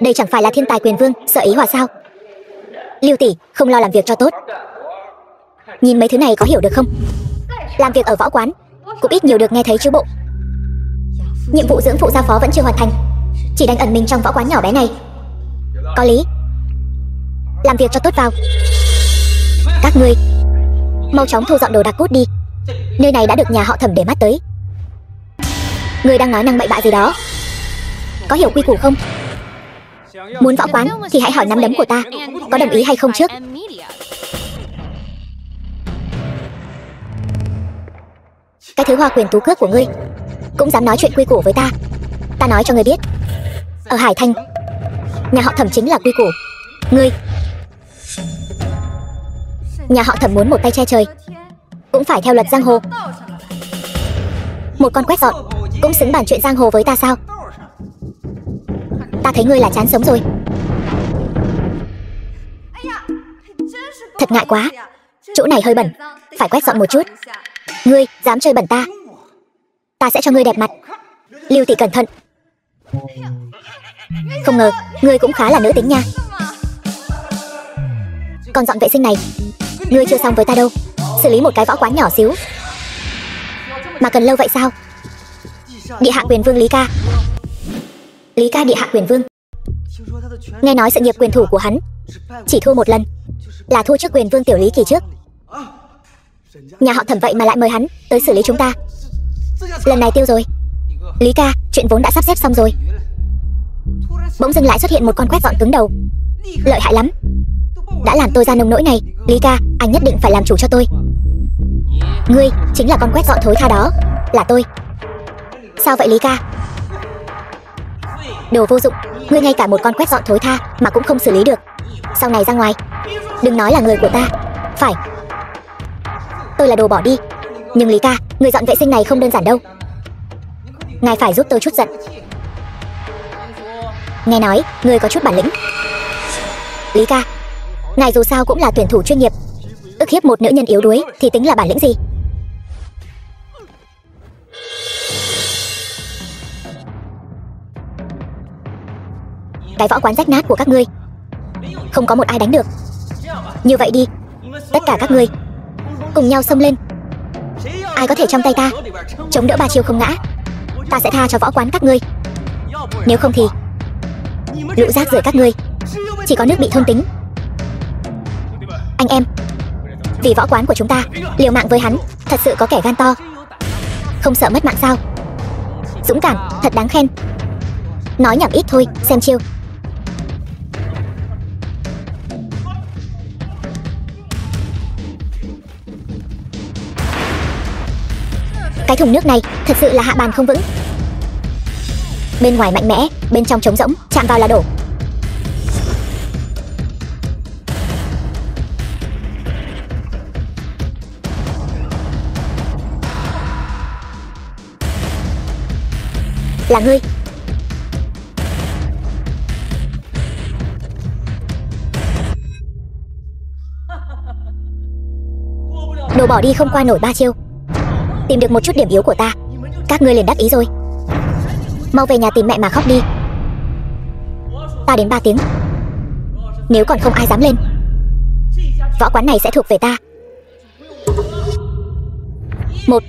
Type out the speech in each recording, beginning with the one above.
Đây chẳng phải là thiên tài quyền vương Sở Ý Hòa sao? Lưu tỷ không lo làm việc cho tốt. Nhìn mấy thứ này có hiểu được không? Làm việc ở võ quán cũng ít nhiều được nghe thấy chứ bộ. Nhiệm vụ dưỡng phụ giao phó vẫn chưa hoàn thành, chỉ đành ẩn mình trong võ quán nhỏ bé này. Có lý. Làm việc cho tốt vào. Các ngươi mau chóng thu dọn đồ đạc cút đi. Nơi này đã được nhà họ Thẩm để mắt tới. Ngươi đang nói năng bậy bạ gì đó? Có hiểu quy củ không? Muốn võ quán thì hãy hỏi nắm đấm của ta có đồng ý hay không trước. Cái thứ hoa quyền tú cước của ngươi cũng dám nói chuyện quy củ với ta. Ta nói cho ngươi biết, ở Hải Thanh, nhà họ Thẩm chính là quy củ. Ngươi, nhà họ Thẩm muốn một tay che trời cũng phải theo luật giang hồ. Một con quét dọn cũng xứng bàn chuyện giang hồ với ta sao? Ta thấy ngươi là chán sống rồi. Thật ngại quá, chỗ này hơi bẩn, phải quét dọn một chút. Ngươi dám chơi bẩn ta, ta sẽ cho ngươi đẹp mặt. Lưu tỷ cẩn thận. Không ngờ ngươi cũng khá là nữ tính nha. Còn dọn vệ sinh này, ngươi chưa xong với ta đâu. Xử lý một cái võ quán nhỏ xíu mà cần lâu vậy sao? Địa hạ quyền vương Lý Ca. Lý Ca địa hạ quyền vương. Nghe nói sự nghiệp quyền thủ của hắn chỉ thua một lần, là thua trước quyền vương tiểu Lý Kỳ trước. Nhà họ Thẩm vậy mà lại mời hắn tới xử lý chúng ta. Lần này tiêu rồi. Lý Ca, chuyện vốn đã sắp xếp xong rồi, bỗng dưng lại xuất hiện một con quét dọn cứng đầu. Lợi hại lắm. Đã làm tôi ra nông nỗi này. Lý Ca, anh nhất định phải làm chủ cho tôi. Ngươi chính là con quét dọn thối tha đó. Là tôi. Sao vậy Lý Ca? Đồ vô dụng. Ngươi ngay cả một con quét dọn thối tha mà cũng không xử lý được. Sau này ra ngoài đừng nói là người của ta. Phải, tôi là đồ bỏ đi. Nhưng Lý Ca, người dọn vệ sinh này không đơn giản đâu. Ngài phải giúp tôi chút giận. Nghe nói người có chút bản lĩnh. Lý Ca, ngài dù sao cũng là tuyển thủ chuyên nghiệp, ức hiếp một nữ nhân yếu đuối thì tính là bản lĩnh gì? Cái võ quán rách nát của các ngươi không có một ai đánh được. Như vậy đi, tất cả các ngươi cùng nhau xông lên. Ai có thể trong tay ta chống đỡ 3 chiêu không ngã, ta sẽ tha cho võ quán các ngươi. Nếu không thì lũ rác rưởi các ngươi chỉ có nước bị thôn tính. Anh em, vì võ quán của chúng ta liều mạng với hắn, thật sự có kẻ gan to, không sợ mất mạng sao? Dũng cảm, thật đáng khen. Nói nhảm ít thôi, xem chiêu. Cái thùng nước này thật sự là hạ bàn không vững. Bên ngoài mạnh mẽ, bên trong trống rỗng, chạm vào là đổ. Là ngươi. Đồ bỏ đi không qua nổi 3 chiêu. Tìm được một chút điểm yếu của ta, các ngươi liền đắc ý rồi. Mau về nhà tìm mẹ mà khóc đi. Ta đến 3 tiếng, nếu còn không ai dám lên, võ quán này sẽ thuộc về ta. 1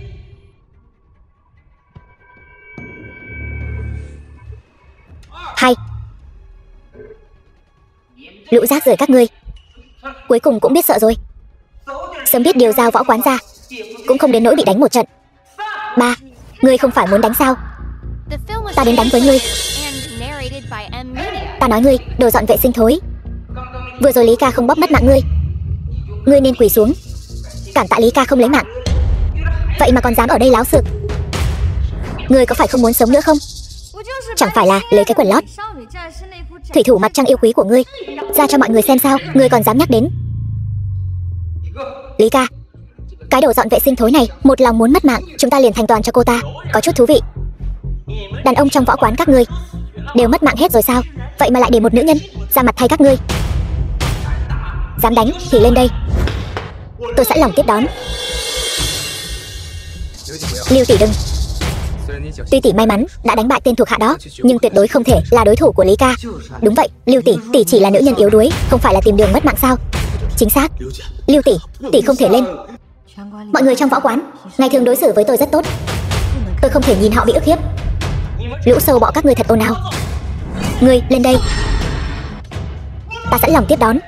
2. Lũ rác rưởi các ngươi cuối cùng cũng biết sợ rồi. Sớm biết điều giao võ quán ra cũng không đến nỗi bị đánh một trận. 3. Ngươi không phải muốn đánh sao? Ta đến đánh với ngươi. Ta nói ngươi đồ dọn vệ sinh thối. Vừa rồi Lý Ca không bóp mất mạng ngươi, ngươi nên quỳ xuống cảm tạ Lý Ca không lấy mạng. Vậy mà còn dám ở đây láo xược. Ngươi có phải không muốn sống nữa không? Chẳng phải là lấy cái quần lót thủy thủ mặt trăng yêu quý của ngươi ra cho mọi người xem sao? Ngươi còn dám nhắc đến. Lý Ca, cái đồ dọn vệ sinh thối này một lòng muốn mất mạng, chúng ta liền thành toàn cho cô ta. Có chút thú vị. Đàn ông trong võ quán các ngươi đều mất mạng hết rồi sao? Vậy mà lại để một nữ nhân ra mặt thay các ngươi. Dám đánh thì lên đây, tôi sẵn lòng tiếp đón. Lưu tỷ đừng. Tuy tỷ may mắn đã đánh bại tên thuộc hạ đó, nhưng tuyệt đối không thể là đối thủ của Lý Ca. Đúng vậy, Lưu tỷ, tỷ chỉ là nữ nhân yếu đuối, không phải là tìm đường mất mạng sao? Chính xác. Lưu tỷ, tỷ không thể lên. Mọi người trong võ quán ngày thường đối xử với tôi rất tốt, tôi không thể nhìn họ bị ức hiếp. Lũ sâu bọ các ngươi thật ồn ào. Ngươi lên đây, ta sẵn lòng tiếp đón.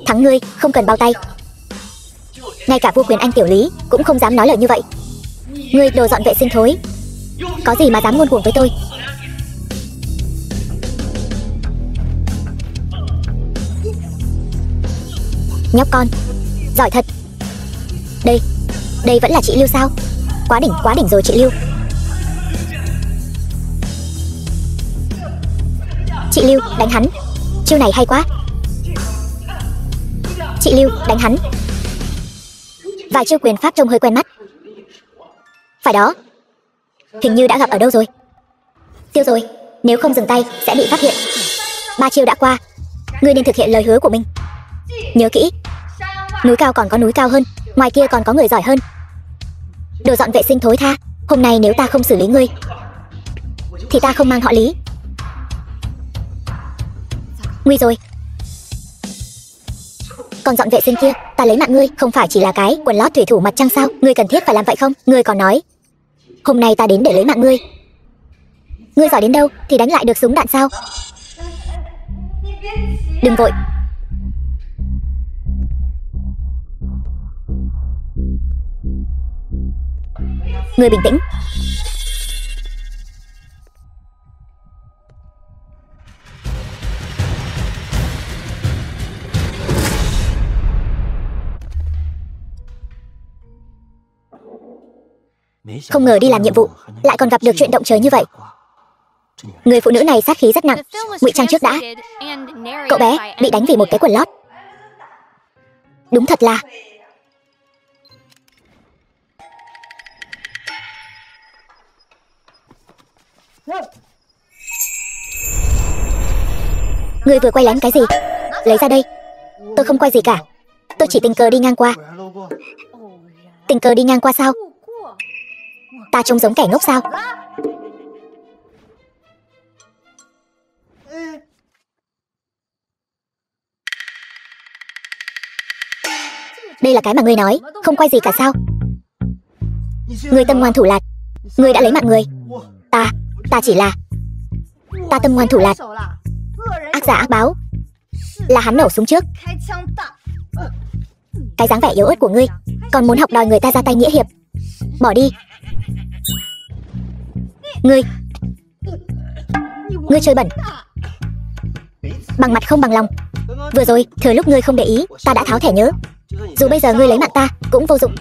Thắng ngươi không cần bao tay. Ngay cả vua quyền anh tiểu Lý cũng không dám nói lời như vậy. Ngươi đồ dọn vệ sinh thối, có gì mà dám ngôn cuồng với tôi? Nhóc con, giỏi thật. Đây vẫn là chị Lưu sao? Quá đỉnh rồi chị Lưu. Chị Lưu, đánh hắn. Chiêu này hay quá. Chị Lưu, đánh hắn. Vài chiêu quyền pháp trông hơi quen mắt. Phải đó, hình như đã gặp ở đâu rồi. Tiêu rồi, nếu không dừng tay sẽ bị phát hiện. 3 chiêu đã qua, ngươi nên thực hiện lời hứa của mình. Nhớ kỹ, núi cao còn có núi cao hơn, ngoài kia còn có người giỏi hơn. Đồ dọn vệ sinh thối tha, hôm nay nếu ta không xử lý ngươi thì ta không mang họ Lý. Nguy rồi. Còn dọn vệ sinh kia, ta lấy mạng ngươi không phải chỉ là cái quần lót thủy thủ mặt trăng sao? Ngươi cần thiết phải làm vậy không? Ngươi còn nói hôm nay ta đến để lấy mạng ngươi. Ngươi giỏi đến đâu thì đánh lại được súng đạn sao? Đừng vội. Ngươi bình tĩnh. Không ngờ đi làm nhiệm vụ lại còn gặp được chuyện động trời như vậy. Người phụ nữ này sát khí rất nặng. Ngụy trang trước đã. Cậu bé bị đánh vì một cái quần lót. Đúng thật là người vừa quay lén cái gì? Lấy ra đây. Tôi không quay gì cả, tôi chỉ tình cờ đi ngang qua. Tình cờ đi ngang qua sao? Ta trông giống kẻ ngốc sao? Đây là cái mà ngươi nói, không quay gì cả sao? Ngươi tâm ngoan thủ lạt, ngươi đã lấy mạng người. Ta chỉ là... Ta tâm ngoan thủ lạt. Ác giả ác báo. Là hắn nổ súng trước. Cái dáng vẻ yếu ớt của ngươi còn muốn học đòi người ta ra tay nghĩa hiệp. Bỏ đi. Ngươi chơi bẩn, bằng mặt không bằng lòng. Vừa rồi thừa lúc ngươi không để ý, ta đã tháo thẻ nhớ. Dù bây giờ ngươi lấy mạng ta cũng vô dụng.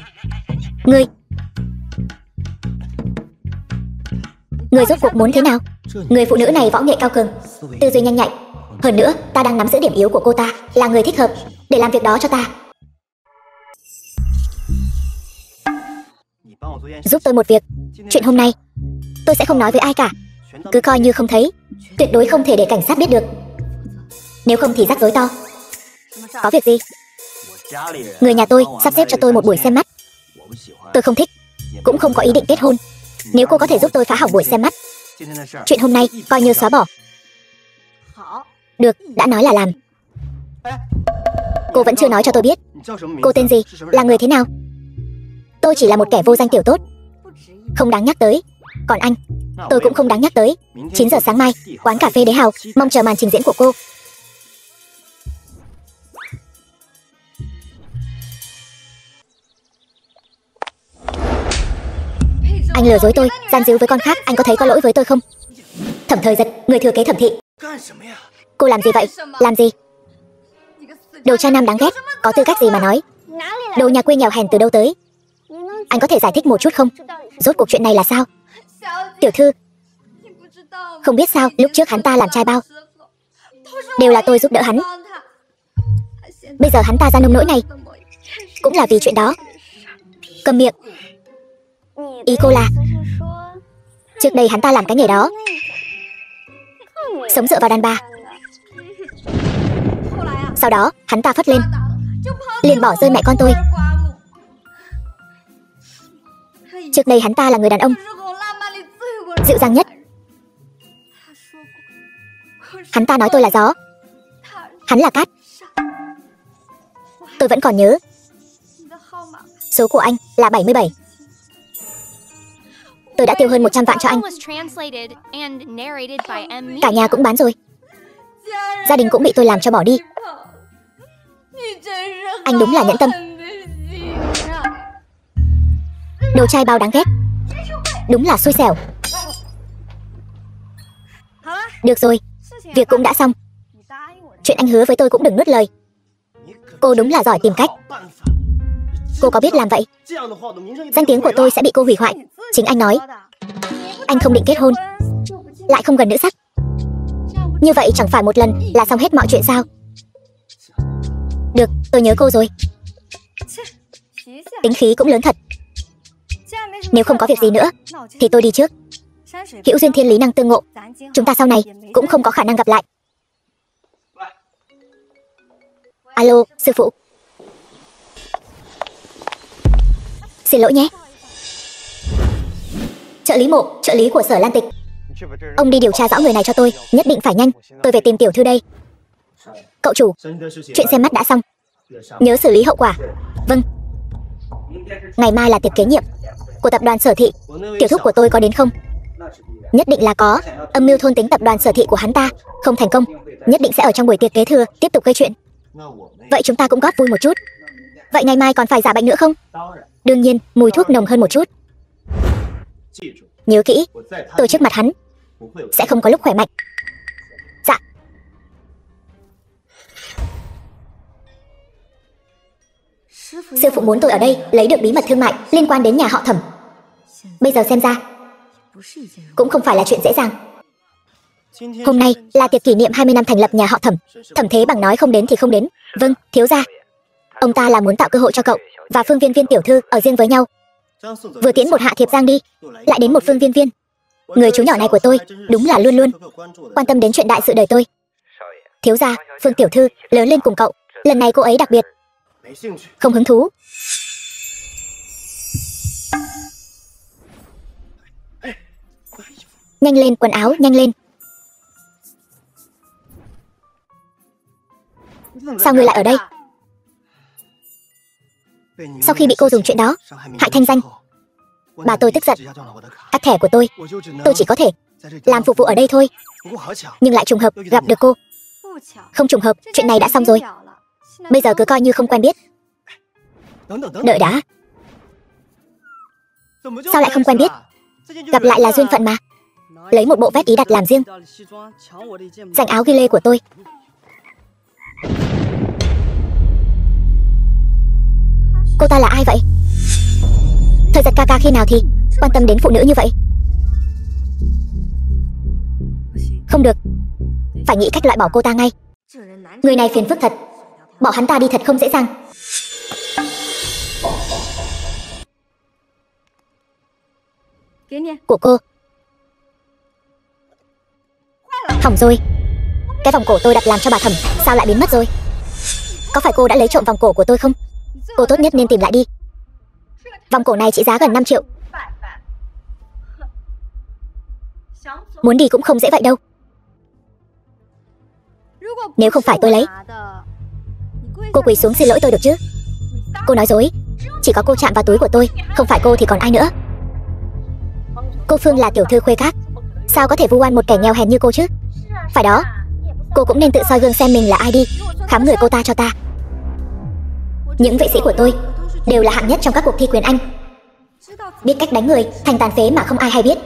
Ngươi rốt cuộc muốn thế nào? Người phụ nữ này võ nghệ cao cường, tư duy nhanh nhạy. Hơn nữa ta đang nắm giữ điểm yếu của cô ta, là người thích hợp để làm việc đó cho ta. Giúp tôi một việc. Chuyện hôm nay tôi sẽ không nói với ai cả, cứ coi như không thấy. Tuyệt đối không thể để cảnh sát biết được, nếu không thì rắc rối to. Có việc gì? Người nhà tôi sắp xếp cho tôi một buổi xem mắt. Tôi không thích, cũng không có ý định kết hôn. Nếu cô có thể giúp tôi phá hỏng buổi xem mắt, chuyện hôm nay coi như xóa bỏ. Được, đã nói là làm. Cô vẫn chưa nói cho tôi biết cô tên gì, là người thế nào. Tôi chỉ là một kẻ vô danh tiểu tốt, không đáng nhắc tới. Còn anh, tôi cũng không đáng nhắc tới. 9 giờ sáng mai, quán cà phê Đế Hào, mong chờ màn trình diễn của cô. Anh lừa dối tôi, gian díu với con khác, anh có thấy có lỗi với tôi không? Thẩm Thời Giật, người thừa kế Thẩm thị. Cô làm gì vậy? Làm gì? Đồ cha nam đáng ghét, có tư cách gì mà nói? Đồ nhà quê nghèo hèn từ đâu tới? Anh có thể giải thích một chút không? Rốt cuộc chuyện này là sao? Tiểu thư, không biết sao lúc trước hắn ta làm trai bao đều là tôi giúp đỡ hắn. Bây giờ hắn ta ra nông nỗi này cũng là vì chuyện đó. Cầm miệng. Ý cô là trước đây hắn ta làm cái nghề đó, sống dựa vào đàn bà. Sau đó hắn ta phất lên, liền bỏ rơi mẹ con tôi. Trước đây hắn ta là người đàn ông dịu dàng nhất. Hắn ta nói tôi là gió, hắn là cát. Tôi vẫn còn nhớ. Số của anh là 77. Tôi đã tiêu hơn 100 vạn cho anh. Cả nhà cũng bán rồi. Gia đình cũng bị tôi làm cho bỏ đi. Anh đúng là nhẫn tâm. Đồ trai bao đáng ghét. Đúng là xui xẻo. Được rồi, việc cũng đã xong. Chuyện anh hứa với tôi cũng đừng nuốt lời. Cô đúng là giỏi tìm cách. Cô có biết làm vậy, danh tiếng của tôi sẽ bị cô hủy hoại. Chính anh nói. Anh không định kết hôn, lại không gần nữ sắc. Như vậy chẳng phải một lần là xong hết mọi chuyện sao? Được, tôi nhớ cô rồi. Tính khí cũng lớn thật. Nếu không có việc gì nữa thì tôi đi trước. Hữu duyên thiên lý năng tương ngộ, chúng ta sau này cũng không có khả năng gặp lại. Alo, sư phụ. Xin lỗi nhé. Trợ lý Mộ, trợ lý của Sở Lan Tịch. Ông đi điều tra rõ người này cho tôi, nhất định phải nhanh. Tôi về tìm tiểu thư đây. Cậu chủ, chuyện xem mắt đã xong, nhớ xử lý hậu quả. Vâng. Ngày mai là tiệc kế nhiệm của tập đoàn Sở Thị. Tiểu thúc của tôi có đến không? Nhất định là có. Âm mưu thôn tính tập đoàn Sở Thị của hắn ta không thành công, nhất định sẽ ở trong buổi tiệc kế thừa tiếp tục gây chuyện. Vậy chúng ta cũng góp vui một chút. Vậy ngày mai còn phải giả bệnh nữa không? Đương nhiên, mùi thuốc nồng hơn một chút. Nhớ kỹ, tôi trước mặt hắn sẽ không có lúc khỏe mạnh. Dạ. Sư phụ muốn tôi ở đây lấy được bí mật thương mại liên quan đến nhà họ Thẩm. Bây giờ xem ra cũng không phải là chuyện dễ dàng. Hôm nay là tiệc kỷ niệm 20 năm thành lập nhà họ Thẩm. Thẩm Thế Bằng nói không đến thì không đến. Vâng, thiếu gia. Ông ta là muốn tạo cơ hội cho cậu và Phương Viên Viên tiểu thư ở riêng với nhau. Vừa tiễn một Hạ Thiệp Giang đi, lại đến một Phương Viên Viên. Người chú nhỏ này của tôi đúng là luôn luôn quan tâm đến chuyện đại sự đời tôi. Thiếu gia, Phương tiểu thư lớn lên cùng cậu, lần này cô ấy đặc biệt không hứng thú. Nhanh lên, quần áo, nhanh lên. Sao ngươi lại ở đây? Sau khi bị cô dùng chuyện đó hại thanh danh, bà tôi tức giận, cắt thẻ của tôi chỉ có thể làm phục vụ ở đây thôi. Nhưng lại trùng hợp gặp được cô. Không trùng hợp, chuyện này đã xong rồi. Bây giờ cứ coi như không quen biết. Đợi đã. Sao lại không quen biết? Gặp lại là duyên phận mà. Lấy một bộ vest ý đặt làm riêng. Dành áo ghi lê của tôi. Cô ta là ai vậy? Thời Giật ca ca khi nào thì quan tâm đến phụ nữ như vậy? Không được, phải nghĩ cách loại bỏ cô ta ngay. Người này phiền phức thật. Bỏ hắn ta đi thật không dễ dàng. Của cô. Hỏng rồi. Cái vòng cổ tôi đặt làm cho bà Thẩm sao lại biến mất rồi? Có phải cô đã lấy trộm vòng cổ của tôi không? Cô tốt nhất nên tìm lại đi. Vòng cổ này trị giá gần 5 triệu. Muốn đi cũng không dễ vậy đâu. Nếu không phải tôi lấy, cô quỳ xuống xin lỗi tôi được chứ? Cô nói dối. Chỉ có cô chạm vào túi của tôi, không phải cô thì còn ai nữa? Cô Phương là tiểu thư khuê các, sao có thể vu oan một kẻ nghèo hèn như cô chứ? Phải đó, cô cũng nên tự soi gương xem mình là ai đi. Khám người cô ta cho ta. Những vệ sĩ của tôi đều là hạng nhất trong các cuộc thi quyền Anh, biết cách đánh người thành tàn phế mà không ai hay biết.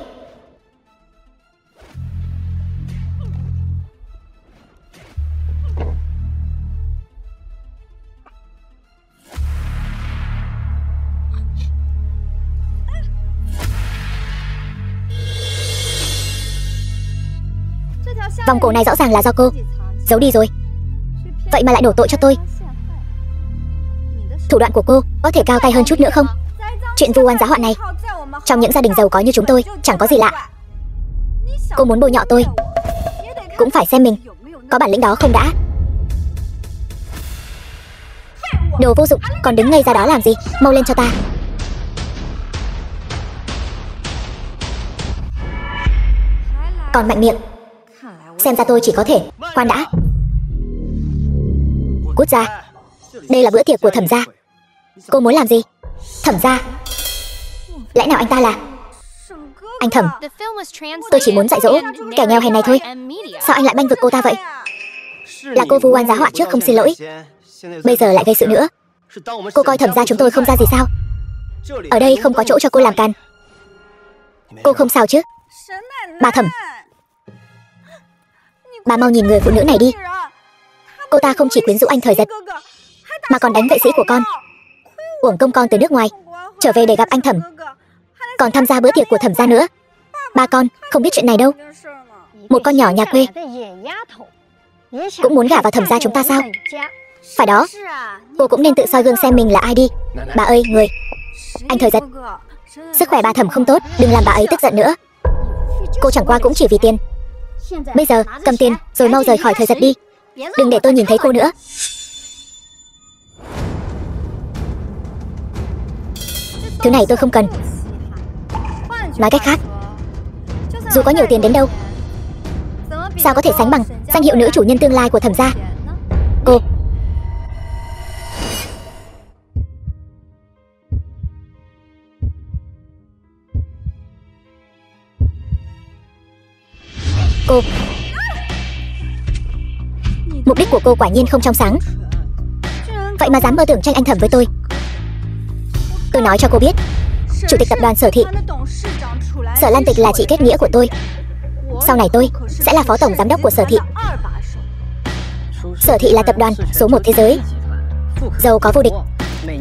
Vòng cổ này rõ ràng là do cô giấu đi rồi. Vậy mà lại đổ tội cho tôi. Thủ đoạn của cô có thể cao tay hơn chút nữa không? Chuyện vu oan giá họa này trong những gia đình giàu có như chúng tôi chẳng có gì lạ. Cô muốn bôi nhọ tôi cũng phải xem mình có bản lĩnh đó không đã. Đồ vô dụng, còn đứng ngây ra đó làm gì? Mau lên cho ta. Còn mạnh miệng. Xem ra tôi chỉ có thể. Khoan đã. Cút ra. Đây là bữa tiệc của Thẩm gia. Cô muốn làm gì? Thẩm gia? Lẽ nào anh ta là anh Thẩm? Tôi chỉ muốn dạy dỗ kẻ nghèo hèn này thôi. Sao anh lại bênh vực cô ta vậy? Là cô vu oan giá họa trước không xin lỗi, bây giờ lại gây sự nữa. Cô coi Thẩm gia chúng tôi không ra gì sao? Ở đây không có chỗ cho cô làm càn. Cô không sao chứ? Bà Thẩm, bà mau nhìn người phụ nữ này đi. Cô ta không chỉ quyến rũ anh Thời Giật, mà còn đánh vệ sĩ của con. Uổng công con từ nước ngoài trở về để gặp anh Thẩm, còn tham gia bữa tiệc của Thẩm gia nữa. Ba con không biết chuyện này đâu. Một con nhỏ nhà quê cũng muốn gả vào Thẩm gia chúng ta sao? Phải đó, cô cũng nên tự soi gương xem mình là ai đi. Bà ơi, người anh Thời Giật, sức khỏe bà Thẩm không tốt, đừng làm bà ấy tức giận nữa. Cô chẳng qua cũng chỉ vì tiền. Bây giờ cầm tiền rồi mau rời khỏi Thời Giật đi, đừng để tôi nhìn thấy cô nữa. Thứ này tôi không cần. Nói cách khác, dù có nhiều tiền đến đâu, sao có thể sánh bằng danh hiệu nữ chủ nhân tương lai của Thẩm gia. Cô mục đích của cô quả nhiên không trong sáng. Vậy mà dám mơ tưởng tranh anh Thẩm với tôi. Tôi nói cho cô biết, chủ tịch tập đoàn Sở Thị, Sở Lan Tịch là chị kết nghĩa của tôi. Sau này tôi sẽ là phó tổng giám đốc của Sở Thị. Sở Thị là tập đoàn số 1 thế giới, giàu có vô địch.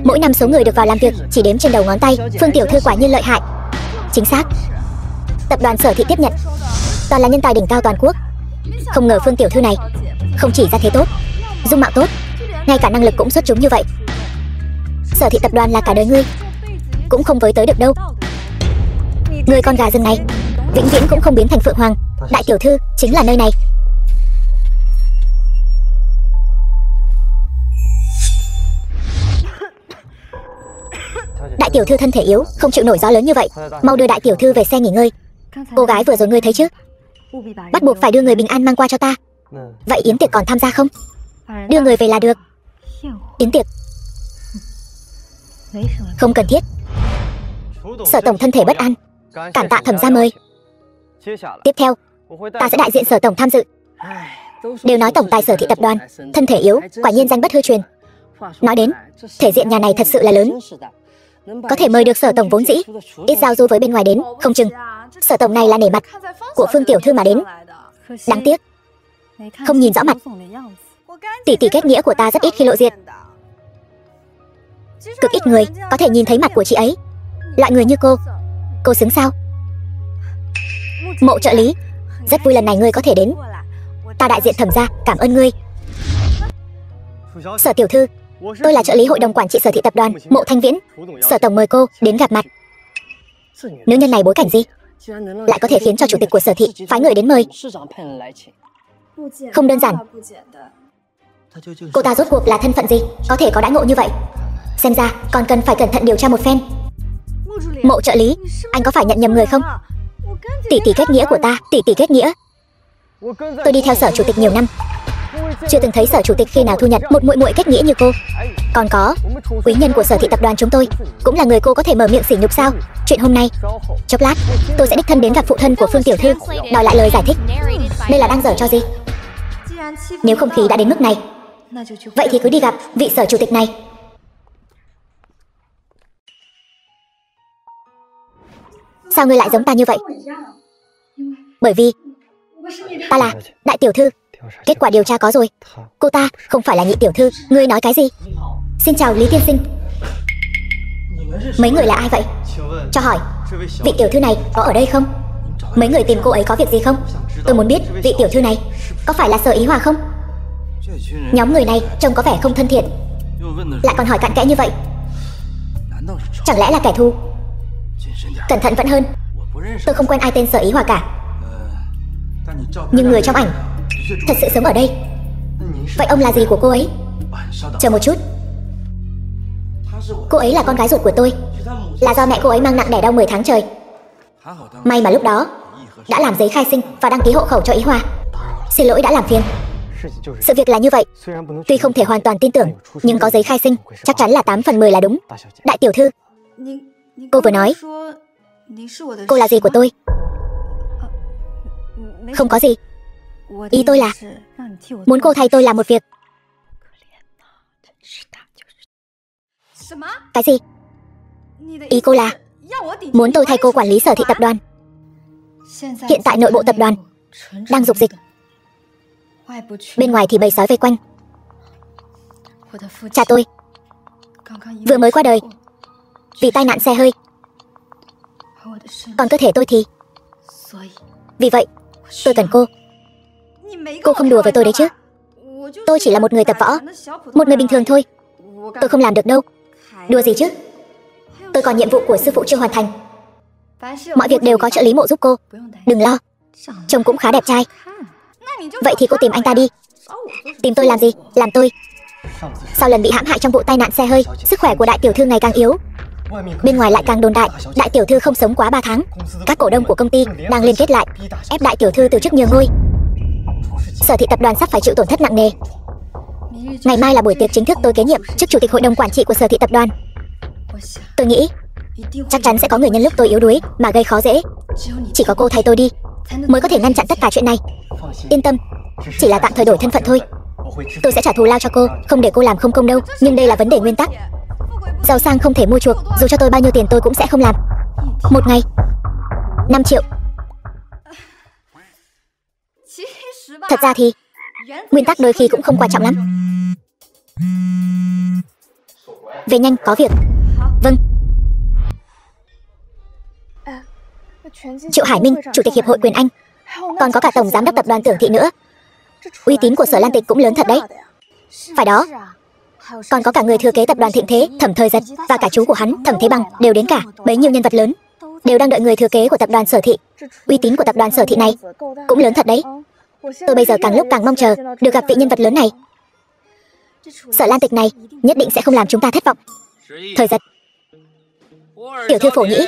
Mỗi năm số người được vào làm việc chỉ đếm trên đầu ngón tay. Phương tiểu thư quả nhiên lợi hại. Chính xác, tập đoàn Sở Thị tiếp nhận toàn là nhân tài đỉnh cao toàn quốc. Không ngờ Phương tiểu thư này không chỉ ra thế tốt, dung mạo tốt, ngay cả năng lực cũng xuất chúng như vậy. Sở Thị tập đoàn là cả đời ngươi cũng không với tới được đâu. Người con gà rừng này vĩnh viễn cũng không biến thành phượng hoàng. Đại tiểu thư chính là nơi này. Đại tiểu thư thân thể yếu, không chịu nổi gió lớn như vậy. Mau đưa đại tiểu thư về xe nghỉ ngơi. Cô gái vừa rồi ngươi thấy chứ, bắt buộc phải đưa người bình an mang qua cho ta. Vậy yến tiệc còn tham gia không? Đưa người về là được. Yến tiệc không cần thiết. Sở tổng thân thể bất an, cảm tạ Thẩm gia mời. Tiếp theo ta sẽ đại diện Sở tổng tham dự. Đều nói tổng tài Sở Thị tập đoàn thân thể yếu, quả nhiên danh bất hư truyền. Nói đến thể diện nhà này thật sự là lớn. Có thể mời được Sở tổng vốn dĩ ít giao du với bên ngoài đến, không chừng Sở tổng này là nể mặt của Phương tiểu thư mà đến. Đáng tiếc không nhìn rõ mặt. Tỷ tỷ kết nghĩa của ta rất ít khi lộ diện, cực ít người có thể nhìn thấy mặt của chị ấy. Loại người như cô xứng sao? Mộ trợ lý, rất vui lần này ngươi có thể đến. Ta đại diện Thẩm gia cảm ơn ngươi. Sở tiểu thư, tôi là trợ lý hội đồng quản trị Sở Thị tập đoàn Mộ Thanh Viễn. Sở tổng mời cô đến gặp mặt. Nữ nhân này bối cảnh gì lại có thể khiến cho chủ tịch của Sở Thị phái người đến mời? Không đơn giản. Cô ta rốt cuộc là thân phận gì có thể có đãi ngộ như vậy? Xem ra còn cần phải cẩn thận điều tra một phen. Mộ trợ lý, anh có phải nhận nhầm người không? Tỷ tỷ kết nghĩa của ta. Tỷ tỷ kết nghĩa? Tôi đi theo Sở chủ tịch nhiều năm, chưa từng thấy Sở chủ tịch khi nào thu nhận một muội muội kết nghĩa như cô. Còn có quý nhân của Sở Thị tập đoàn chúng tôi cũng là người cô có thể mở miệng sỉ nhục sao? Chuyện hôm nay, chốc lát tôi sẽ đích thân đến gặp phụ thân của Phương tiểu thư, đòi lại lời giải thích. Đây là đang giở cho gì? Nếu không khí đã đến mức này, vậy thì cứ đi gặp vị Sở chủ tịch này. Sao ngươi lại giống ta như vậy? Bởi vì ta là đại tiểu thư. Kết quả điều tra có rồi, cô ta không phải là nhị tiểu thư. Ngươi nói cái gì? Xin chào Lý tiên sinh. Mấy người là ai vậy? Cho hỏi, vị tiểu thư này có ở đây không? Mấy người tìm cô ấy có việc gì không? Tôi muốn biết vị tiểu thư này có phải là Sở Ý Hòa không? Nhóm người này trông có vẻ không thân thiện, lại còn hỏi cặn kẽ như vậy. Chẳng lẽ là kẻ thù? Cẩn thận vẫn hơn. Tôi không quen ai tên Sở Ý Hòa cả, nhưng người trong ảnh thật sự sống ở đây. Vậy ông là gì của cô ấy? Chờ một chút. Cô ấy là con gái ruột của tôi, là do mẹ cô ấy mang nặng đẻ đau 10 tháng trời. May mà lúc đó đã làm giấy khai sinh và đăng ký hộ khẩu cho Ý Hoa. Xin lỗi đã làm phiền. Sự việc là như vậy. Tuy không thể hoàn toàn tin tưởng, nhưng có giấy khai sinh chắc chắn là 8 phần 10 là đúng. Đại tiểu thư, cô vừa nói cô là gì của tôi? Không có gì. Ý tôi là muốn cô thay tôi làm một việc. Cái gì? Ý cô là muốn tôi thay cô quản lý Sở Thị tập đoàn. Hiện tại nội bộ tập đoàn đang dục dịch, bên ngoài thì bầy sói vây quanh. Cha tôi vừa mới qua đời vì tai nạn xe hơi, còn cơ thể tôi thì... Vì vậy tôi cần cô. Cô không đùa với tôi đấy chứ? Tôi chỉ là một người tập võ, một người bình thường thôi. Tôi không làm được đâu. Đùa gì chứ? Tôi còn nhiệm vụ của sư phụ chưa hoàn thành. Mọi việc đều có trợ lý Mộ giúp cô, đừng lo. Trông cũng khá đẹp trai. Vậy thì cô tìm anh ta đi. Tìm tôi làm gì? Làm tôi. Sau lần bị hãm hại trong vụ tai nạn xe hơi, sức khỏe của đại tiểu thư ngày càng yếu. Bên ngoài lại càng đồn đại đại tiểu thư không sống quá 3 tháng. Các cổ đông của công ty đang liên kết lại ép đại tiểu thư từ chức nhường ngôi. Sở Thị tập đoàn sắp phải chịu tổn thất nặng nề. Ngày mai là buổi tiệc chính thức tôi kế nhiệm chức chủ tịch hội đồng quản trị của Sở Thị tập đoàn. Tôi nghĩ chắc chắn sẽ có người nhân lúc tôi yếu đuối mà gây khó dễ. Chỉ có cô thay tôi đi mới có thể ngăn chặn tất cả chuyện này. Yên tâm, chỉ là tạm thời đổi thân phận thôi. Tôi sẽ trả thù lao cho cô, không để cô làm không công đâu. Nhưng đây là vấn đề nguyên tắc. Giàu sang không thể mua chuộc, dù cho tôi bao nhiêu tiền tôi cũng sẽ không làm. Một ngày 5 triệu. Thật ra thì nguyên tắc đôi khi cũng không quan trọng lắm. Về nhanh, có việc. Vâng. Triệu Hải Minh, chủ tịch hiệp hội Quyền Anh. Còn có cả tổng giám đốc tập đoàn Tưởng Thị nữa. Uy tín của Sở Lan Tịch cũng lớn thật đấy. Phải đó. Còn có cả người thừa kế tập đoàn Thịnh Thế, Thẩm Thời Giật, và cả chú của hắn, Thẩm Thế Bằng, đều đến cả. Bấy nhiêu nhân vật lớn đều đang đợi người thừa kế của tập đoàn Sở Thị. Uy tín của tập đoàn Sở Thị này cũng lớn thật đấy. Tôi bây giờ càng lúc càng mong chờ được gặp vị nhân vật lớn này. Sở Lan Tịch này nhất định sẽ không làm chúng ta thất vọng. Thời Giật, tiểu thư Phổ Nhĩ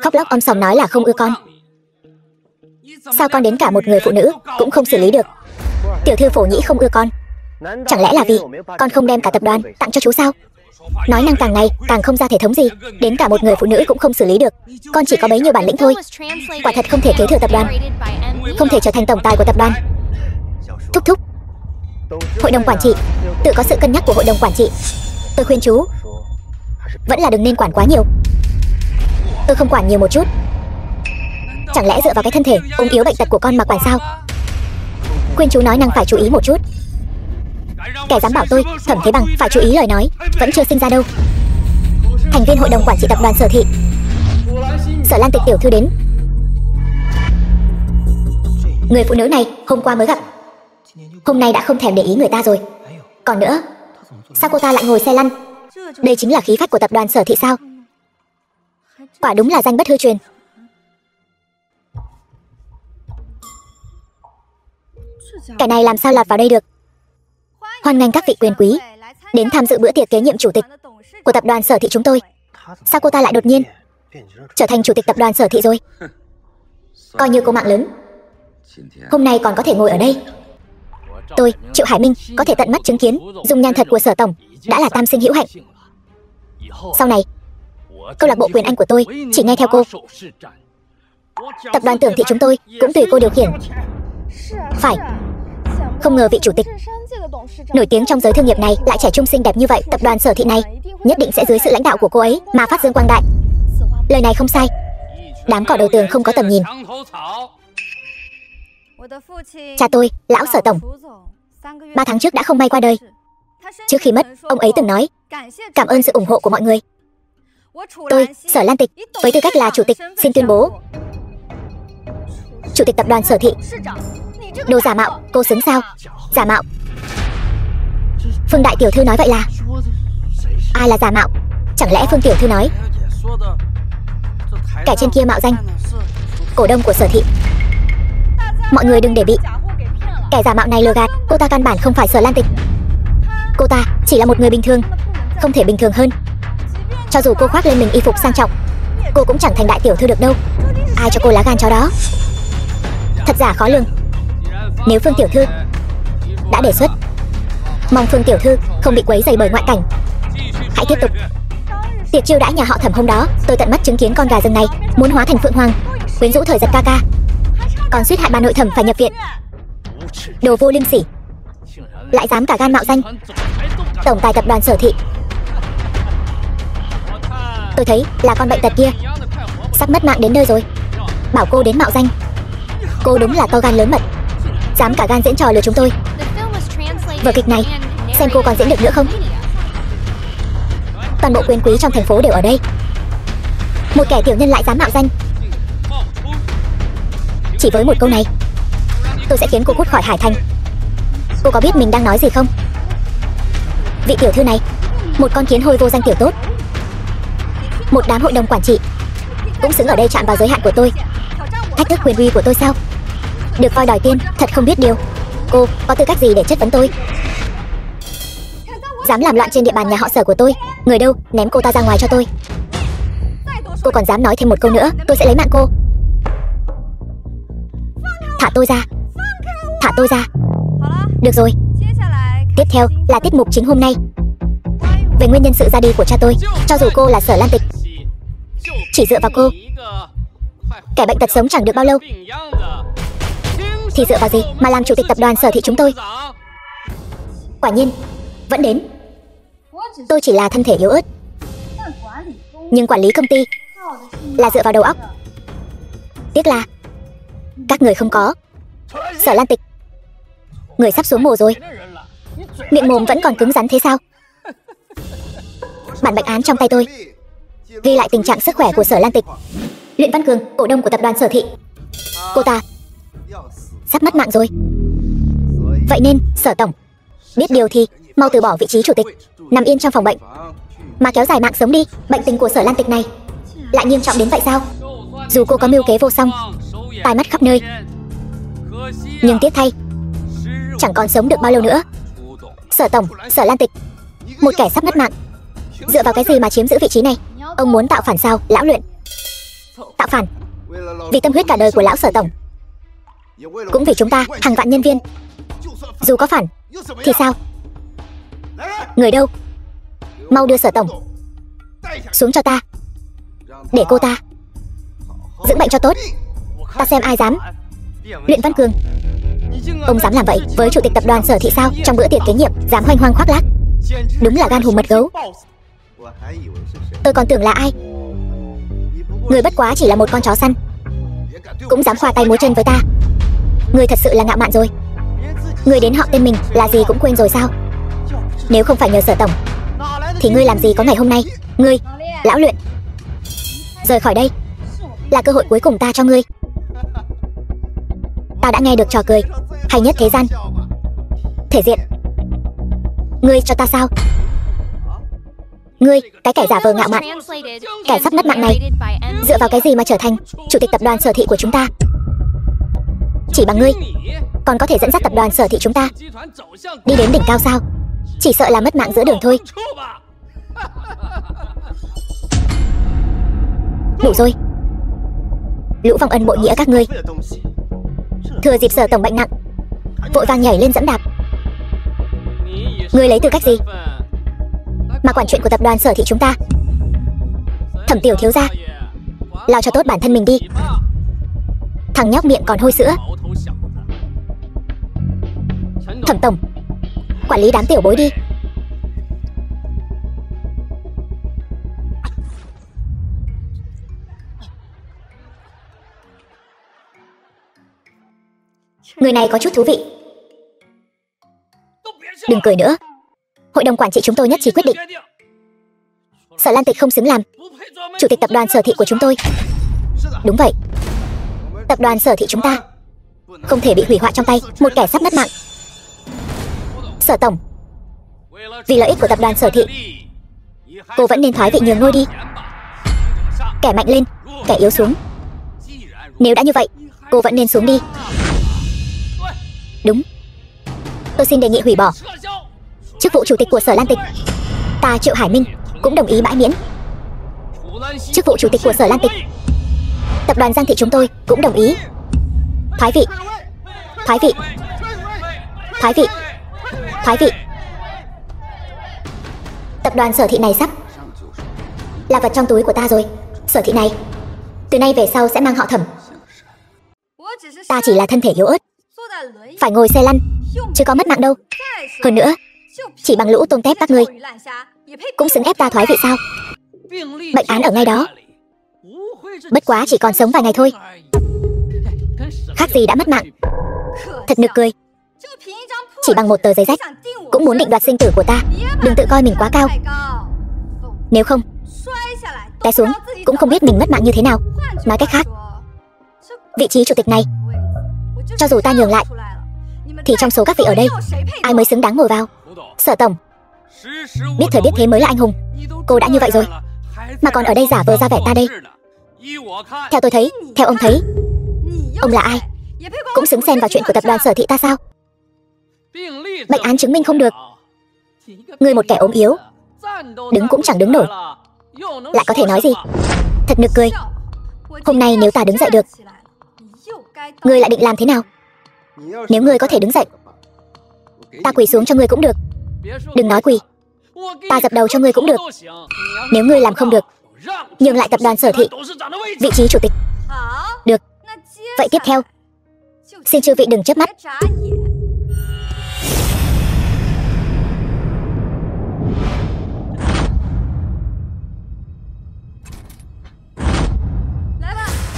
khóc lóc om sòm nói là không ưa con. Sao con đến cả một người phụ nữ cũng không xử lý được? Tiểu thư Phổ Nhĩ không ưa con, chẳng lẽ là vì con không đem cả tập đoàn tặng cho chú sao? Nói năng càng ngày càng không ra thể thống gì. Đến cả một người phụ nữ cũng không xử lý được. Con chỉ có bấy nhiêu bản lĩnh thôi. Quả thật không thể kế thừa tập đoàn, không thể trở thành tổng tài của tập đoàn. Thúc thúc, hội đồng quản trị tự có sự cân nhắc của hội đồng quản trị. Tôi khuyên chú vẫn là đừng nên quản quá nhiều. Tôi không quản nhiều một chút, chẳng lẽ dựa vào cái thân thể ốm yếu bệnh tật của con mà quản sao? Khuyên chú nói năng phải chú ý một chút. Kẻ dám bảo tôi, Thẩm Thế Bằng, phải chú ý lời nói, vẫn chưa sinh ra đâu. Thành viên hội đồng quản trị tập đoàn Sở Thị. Sở Lan Tịch tiểu thư đến. Người phụ nữ này hôm qua mới gặp, hôm nay đã không thèm để ý người ta rồi. Còn nữa, sao cô ta lại ngồi xe lăn? Đây chính là khí phách của tập đoàn Sở Thị sao? Quả đúng là danh bất hư truyền. Cái này làm sao lọt vào đây được? Hoan nghênh các vị quyền quý đến tham dự bữa tiệc kế nhiệm chủ tịch của tập đoàn Sở Thị chúng tôi. Sao cô ta lại đột nhiên trở thành chủ tịch tập đoàn Sở Thị rồi? Coi như cô mạng lớn, hôm nay còn có thể ngồi ở đây. Tôi, Triệu Hải Minh, có thể tận mắt chứng kiến dung nhan thật của Sở tổng đã là tam sinh hữu hạnh. Sau này, câu lạc bộ Quyền Anh của tôi chỉ nghe theo cô. Tập đoàn Tưởng Thị chúng tôi cũng tùy cô điều khiển. Phải. Không ngờ vị chủ tịch nổi tiếng trong giới thương nghiệp này lại trẻ trung xinh đẹp như vậy. Tập đoàn Sở Thị này nhất định sẽ dưới sự lãnh đạo của cô ấy mà phát dương quang đại. Lời này không sai. Đám cỏ đầu tường không có tầm nhìn. Cha tôi, lão Sở tổng, 3 tháng trước đã không may qua đời. Trước khi mất, ông ấy từng nói cảm ơn sự ủng hộ của mọi người. Tôi, Sở Lan Tịch, với tư cách là chủ tịch, xin tuyên bố chủ tịch tập đoàn Sở Thị. Đồ giả mạo, cô xứng sao? Giả mạo. Phương đại tiểu thư nói vậy là ai là giả mạo? Chẳng lẽ Phương tiểu thư nói kẻ trên kia mạo danh cổ đông của Sở Thị? Mọi người đừng để bị kẻ giả mạo này lừa gạt. Cô ta căn bản không phải Sở Lan Tịch. Cô ta chỉ là một người bình thường, không thể bình thường hơn. Cho dù cô khoác lên mình y phục sang trọng, cô cũng chẳng thành đại tiểu thư được đâu. Ai cho cô lá gan chó đó? Thật giả khó lường. Nếu Phương tiểu thư đã đề xuất, mong Phương tiểu thư không bị quấy rầy bởi ngoại cảnh. Hãy tiếp tục. Tiệc chiêu đãi nhà họ Thẩm hôm đó, tôi tận mắt chứng kiến con gà rừng này muốn hóa thành phượng hoàng, quyến rũ Thời Giật ca ca, còn suýt hại bà nội Thẩm phải nhập viện. Đồ vô liêm sỉ, lại dám cả gan mạo danh tổng tài tập đoàn Sở Thị. Tôi thấy là con bệnh tật kia sắp mất mạng đến nơi rồi, bảo cô đến mạo danh. Cô đúng là to gan lớn mật, dám cả gan diễn trò lừa chúng tôi. Vở kịch này xem cô còn diễn được nữa không? Toàn bộ quyền quý trong thành phố đều ở đây, một kẻ tiểu nhân lại dám mạo danh. Chỉ với một câu này, tôi sẽ khiến cô cút khỏi Hải Thành. Cô có biết mình đang nói gì không? Vị tiểu thư này, một con kiến hôi vô danh tiểu tốt, một đám hội đồng quản trị cũng xứng ở đây chạm vào giới hạn của tôi, thách thức quyền uy của tôi sao? Được voi đòi tiên, thật không biết điều. Cô có tư cách gì để chất vấn tôi? Dám làm loạn trên địa bàn nhà họ Sở của tôi, người đâu, ném cô ta ra ngoài cho tôi. Cô còn dám nói thêm một câu nữa, tôi sẽ lấy mạng cô. Thả tôi ra, thả tôi ra. Được rồi, tiếp theo là tiết mục chính hôm nay, về nguyên nhân sự ra đi của cha tôi. Cho dù cô là Sở Lan Tịch, chỉ dựa vào cô, kẻ bệnh tật sống chẳng được bao lâu, thì dựa vào gì mà làm chủ tịch tập đoàn Sở Thị chúng tôi? Quả nhiên vẫn đến. Tôi chỉ là thân thể yếu ớt, nhưng quản lý công ty là dựa vào đầu óc. Tiếc là các người không có. Sở Lan Tịch, người sắp xuống mồ rồi, miệng mồm vẫn còn cứng rắn thế sao? Bản bệnh án trong tay tôi ghi lại tình trạng sức khỏe của Sở Lan Tịch. Luyện Văn Cường, cổ đông của tập đoàn Sở Thị, cô ta sắp mất mạng rồi. Vậy nên Sở tổng, biết điều thì mau từ bỏ vị trí chủ tịch, nằm yên trong phòng bệnh mà kéo dài mạng sống đi. Bệnh tình của Sở Lan Tịch này lại nghiêm trọng đến vậy sao? Dù cô có mưu kế vô song, tai mắt khắp nơi, nhưng tiếc thay, chẳng còn sống được bao lâu nữa. Sở tổng, Sở Lan Tịch, một kẻ sắp mất mạng, dựa vào cái gì mà chiếm giữ vị trí này? Ông muốn tạo phản sao, lão Luyện? Tạo phản? Vì tâm huyết cả đời của lão Sở tổng, cũng vì chúng ta hàng vạn nhân viên. Dù có phản thì sao? Người đâu? Mau đưa Sở tổng xuống cho ta, để cô ta dưỡng bệnh cho tốt. Ta xem ai dám. Luyện Văn Cường, ông dám làm vậy với chủ tịch tập đoàn Sở Thị sao? Trong bữa tiệc kế nhiệm dám hoành hoang khoác lác, đúng là gan hùm mật gấu. Tôi còn tưởng là ai? Người bất quá chỉ là một con chó săn, cũng dám khoa tay múa chân với ta. Người thật sự là ngạo mạn rồi. Người đến họ tên mình là gì cũng quên rồi sao? Nếu không phải nhờ Sở tổng thì ngươi làm gì có ngày hôm nay? Ngươi, lão Luyện, rời khỏi đây là cơ hội cuối cùng ta cho ngươi. Ta đã nghe được trò cười hay nhất thế gian. Thể diện, ngươi cho ta sao? Ngươi, cái kẻ giả vờ ngạo mạn, kẻ sắp mất mạng này, dựa vào cái gì mà trở thành chủ tịch tập đoàn Sở Thị của chúng ta? Chỉ bằng ngươi còn có thể dẫn dắt tập đoàn Sở Thị chúng ta đi đến đỉnh cao sao? Chỉ sợ là mất mạng giữa đường thôi. Đủ rồi, lũ vong ân bội nghĩa các ngươi. Thừa dịp Sở tổng bệnh nặng, vội vàng nhảy lên dẫm đạp. Ngươi lấy tư cách gì mà quản chuyện của tập đoàn Sở Thị chúng ta? Thẩm tiểu thiếu gia, lo cho tốt bản thân mình đi. Thằng nhóc miệng còn hôi sữa. Thẩm tổng, quản lý đám tiểu bối đi. Người này có chút thú vị. Đừng cười nữa. Hội đồng quản trị chúng tôi nhất trí quyết định, Sở Lan Tịch không xứng làm chủ tịch tập đoàn Sở Thị của chúng tôi. Đúng vậy, tập đoàn Sở Thị chúng ta không thể bị hủy hoại trong tay một kẻ sắp mất mạng. Sở tổng, vì lợi ích của tập đoàn Sở Thị, cô vẫn nên thoái vị nhường ngôi đi. Kẻ mạnh lên, kẻ yếu xuống. Nếu đã như vậy, cô vẫn nên xuống đi. Đúng, tôi xin đề nghị hủy bỏ chức vụ chủ tịch của Sở Lan Tịch. Ta Triệu Hải Minh cũng đồng ý bãi miễn. chức vụ chủ tịch của Sở Lan Tịch. Tập đoàn Giang Thị chúng tôi cũng đồng ý. Thoái vị. Thoái vị. Thoái vị. Thoái vị. Tập đoàn Sở Thị này sắp là vật trong túi của ta rồi. Sở Thị này từ nay về sau sẽ mang họ Thẩm. Ta chỉ là thân thể yếu ớt, phải ngồi xe lăn, chứ có mất mạng đâu. Hơn nữa, chỉ bằng lũ tôm tép các ngươi cũng xứng ép ta thoái vị sao? Bệnh án ở ngay đó, bất quá chỉ còn sống vài ngày thôi, khác gì đã mất mạng. Thật nực cười. Chỉ bằng một tờ giấy rách cũng muốn định đoạt sinh tử của ta. Đừng tự coi mình quá cao, nếu không té xuống cũng không biết mình mất mạng như thế nào. Nói cách khác, vị trí chủ tịch này cho dù ta nhường lại thì trong số các vị ở đây ai mới xứng đáng ngồi vào? Sở tổng, biết thời biết thế mới là anh hùng. Cô đã như vậy rồi mà còn ở đây giả vờ ra vẻ ta đây. Theo tôi thấy, theo ông thấy, ông là ai cũng xứng xen vào chuyện của tập đoàn Sở Thị ta sao? Bệnh án chứng minh không được, ngươi một kẻ ốm yếu, đứng cũng chẳng đứng nổi, lại có thể nói gì? Thật nực cười. Hôm nay nếu ta đứng dậy được, ngươi lại định làm thế nào? Nếu ngươi có thể đứng dậy, ta quỳ xuống cho ngươi cũng được. Đừng nói quỳ, ta dập đầu cho ngươi cũng được. Nếu ngươi làm không được, nhường lại tập đoàn Sở Thị vị trí chủ tịch. Được, vậy tiếp theo xin chư vị đừng chớp mắt.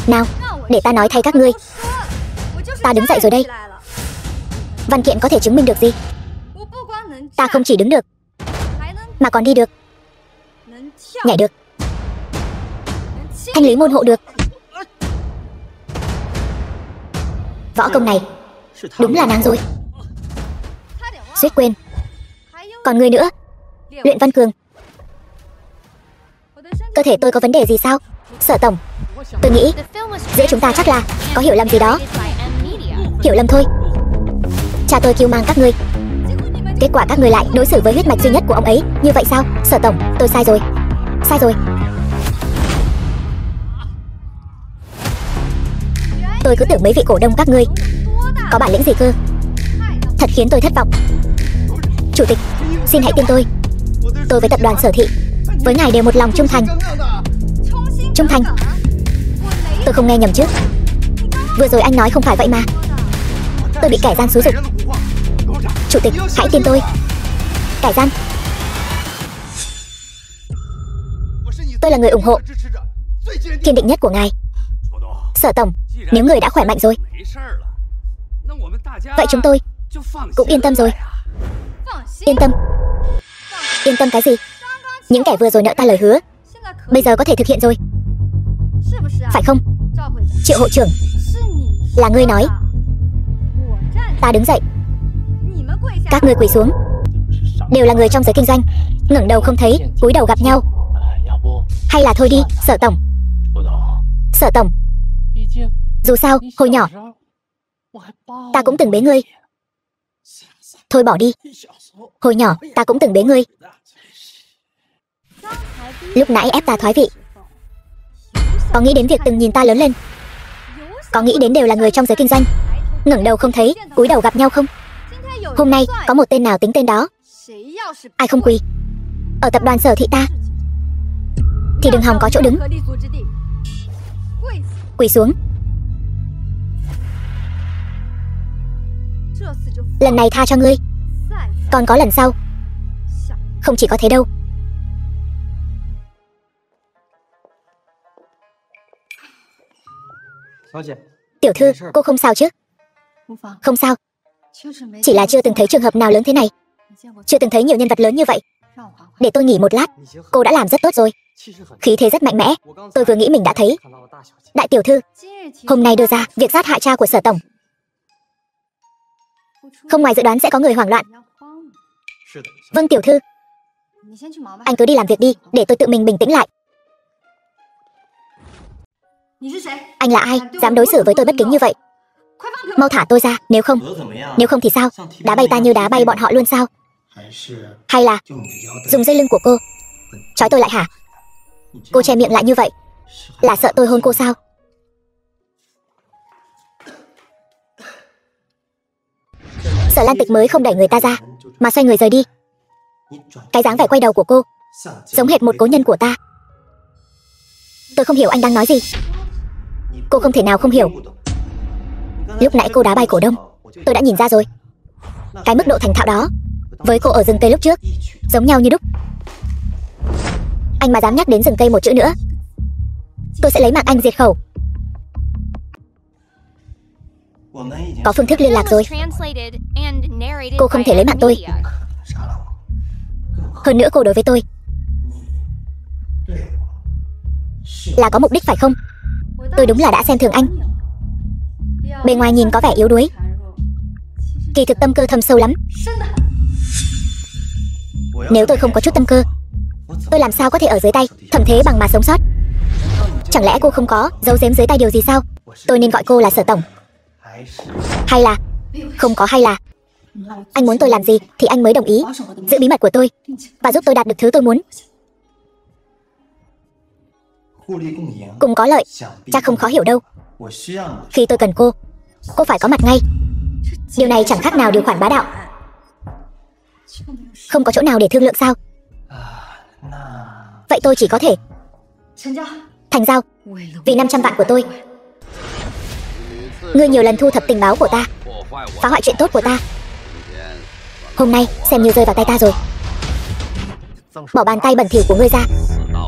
Nào, để ta nói thay các ngươi. Ta đứng dậy rồi đây. Văn kiện có thể chứng minh được gì? Ta không chỉ đứng được mà còn đi được, nhảy được, thanh lý môn hộ được. Võ công này đúng là nàng rồi. Suýt quên, còn người nữa, Luyện Văn Cường. Cơ thể tôi có vấn đề gì sao? Sở tổng, tôi nghĩ giữa chúng ta chắc là có hiểu lầm gì đó. Hiểu lầm thôi. Cha tôi kêu mang các ngươi, kết quả các ngươi lại đối xử với huyết mạch duy nhất của ông ấy như vậy sao? Sở tổng, tôi sai rồi. Sai rồi. Tôi cứ tưởng mấy vị cổ đông các ngươi có bản lĩnh gì cơ, thật khiến tôi thất vọng. Chủ tịch, xin hãy tin tôi. Tôi với tập đoàn Sở Thị, với ngài đều một lòng trung thành. Trung thành? Tôi không nghe nhầm chứ? Vừa rồi anh nói không phải vậy mà. Tôi bị kẻ gian xúi giục. Chủ tịch, hãy tin tôi. Kẻ gian? Tôi là người ủng hộ kiên định nhất của ngài. Sở tổng, nếu người đã khỏe mạnh rồi, vậy chúng tôi cũng yên tâm rồi. Yên tâm? Yên tâm cái gì? Những kẻ vừa rồi nợ ta lời hứa, bây giờ có thể thực hiện rồi, phải không? Triệu hội trưởng, là ngươi nói. Ta đứng dậy, các ngươi quỳ xuống. Đều là người trong giới kinh doanh, ngẩng đầu không thấy, cúi đầu gặp nhau. Hay là thôi đi, Sở tổng. Sở tổng, dù sao, hồi nhỏ ta cũng từng bế ngươi. Thôi bỏ đi, hồi nhỏ ta cũng từng bế ngươi. Lúc nãy ép ta thoái vị, có nghĩ đến việc từng nhìn ta lớn lên, có nghĩ đến đều là người trong giới kinh doanh, ngẩng đầu không thấy, cúi đầu gặp nhau không? Hôm nay có một tên nào tính tên đó. Ai không quỳ ở tập đoàn Sở Thị ta thì đừng hòng có chỗ đứng. Quỳ xuống. Lần này tha cho ngươi, còn có lần sau. Không chỉ có thế đâu. Tiểu thư, cô không sao chứ? Không sao, chỉ là chưa từng thấy trường hợp nào lớn thế này, chưa từng thấy nhiều nhân vật lớn như vậy. Để tôi nghỉ một lát. Cô đã làm rất tốt rồi, khí thế rất mạnh mẽ. Tôi vừa nghĩ mình đã thấy. Đại tiểu thư, hôm nay đưa ra việc sát hại cha của Sở tổng, không ngoài dự đoán sẽ có người hoảng loạn. Vâng tiểu thư. Anh cứ đi làm việc đi, để tôi tự mình bình tĩnh lại. Anh là ai, dám đối xử với tôi bất kính như vậy? Mau thả tôi ra, nếu không thì sao? Đá bay ta như đá bay bọn họ luôn sao? Hay là dùng dây lưng của cô trói tôi lại hả? Cô che miệng lại như vậy là sợ tôi hôn cô sao? Sở Lan Tịch mới không đẩy người ta ra, mà xoay người rời đi. Cái dáng vẻ quay đầu của cô giống hệt một cố nhân của ta. Tôi không hiểu anh đang nói gì. Cô không thể nào không hiểu. Lúc nãy cô đá bay cổ đông, tôi đã nhìn ra rồi. Cái mức độ thành thạo đó với cô ở rừng cây lúc trước giống nhau như đúc. Anh mà dám nhắc đến rừng cây một chữ nữa, tôi sẽ lấy mạng anh diệt khẩu. Có phương thức liên lạc rồi. Cô không thể lấy mạng tôi. Hơn nữa cô đối với tôi là có mục đích phải không? Tôi đúng là đã xem thường anh. Bề ngoài nhìn có vẻ yếu đuối, kỳ thực tâm cơ thâm sâu lắm. Nếu tôi không có chút tâm cơ, tôi làm sao có thể ở dưới tay Thẩm Thế Bằng mà sống sót? Chẳng lẽ cô không có giấu giếm dưới tay điều gì sao? Tôi nên gọi cô là Sở Tổng, hay là không có hay là anh muốn tôi làm gì thì anh mới đồng ý giữ bí mật của tôi và giúp tôi đạt được thứ tôi muốn. Cùng có lợi, chắc không khó hiểu đâu. Khi tôi cần cô phải có mặt ngay. Điều này chẳng khác nào điều khoản bá đạo. Không có chỗ nào để thương lượng sao? Vậy tôi chỉ có thể thành giao vì 500 vạn của tôi. Ngươi nhiều lần thu thập tình báo của ta, phá hoại chuyện tốt của ta. Hôm nay xem như rơi vào tay ta rồi. Bỏ bàn tay bẩn thỉu của ngươi ra.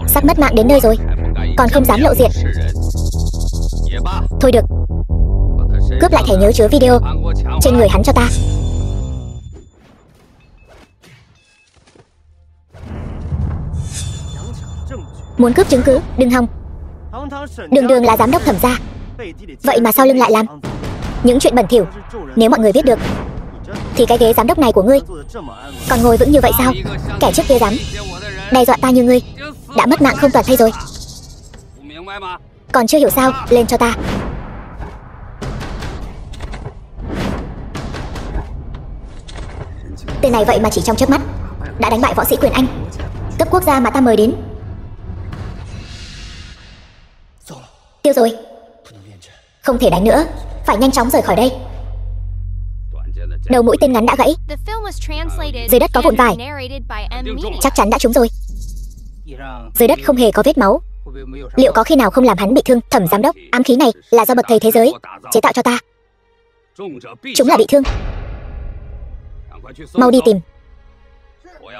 Sắp mất mạng đến nơi rồi, còn không dám lộ diện. Thôi được, cướp lại thẻ nhớ chứa video trên người hắn cho ta. Muốn cướp chứng cứ, đừng hòng. Đường Đường là giám đốc Thẩm gia, vậy mà sau lưng lại làm những chuyện bẩn thỉu. Nếu mọi người biết được thì cái ghế giám đốc này của ngươi còn ngồi vững như vậy sao? Kẻ trước kia dám đe dọa ta như ngươi đã mất mạng không toàn thây rồi. Còn chưa hiểu sao? Lên cho ta. Tên này vậy mà chỉ trong chớp mắt đã đánh bại võ sĩ quyền Anh cấp quốc gia mà ta mời đến. Tiêu rồi, không thể đánh nữa, phải nhanh chóng rời khỏi đây. Đầu mũi tên ngắn đã gãy, dưới đất có vụn vải, chắc chắn đã trúng rồi. Dưới đất không hề có vết máu, liệu có khi nào không làm hắn bị thương? Thẩm giám đốc, ám khí này là do bậc thầy thế giới chế tạo cho ta. Chúng là bị thương. Mau đi tìm.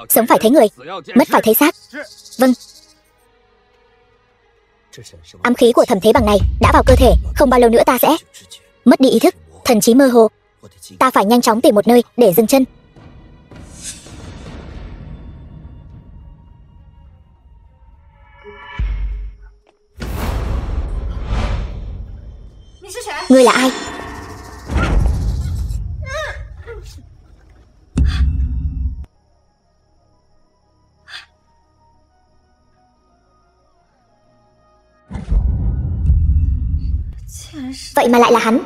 Sống phải thấy người, mất phải thấy xác. Vâng. Ám khí của Thẩm Thế Bằng này đã vào cơ thể, không bao lâu nữa ta sẽ mất đi ý thức, thần trí mơ hồ. Ta phải nhanh chóng tìm một nơi để dừng chân. Ngươi là ai? Vậy mà lại là hắn.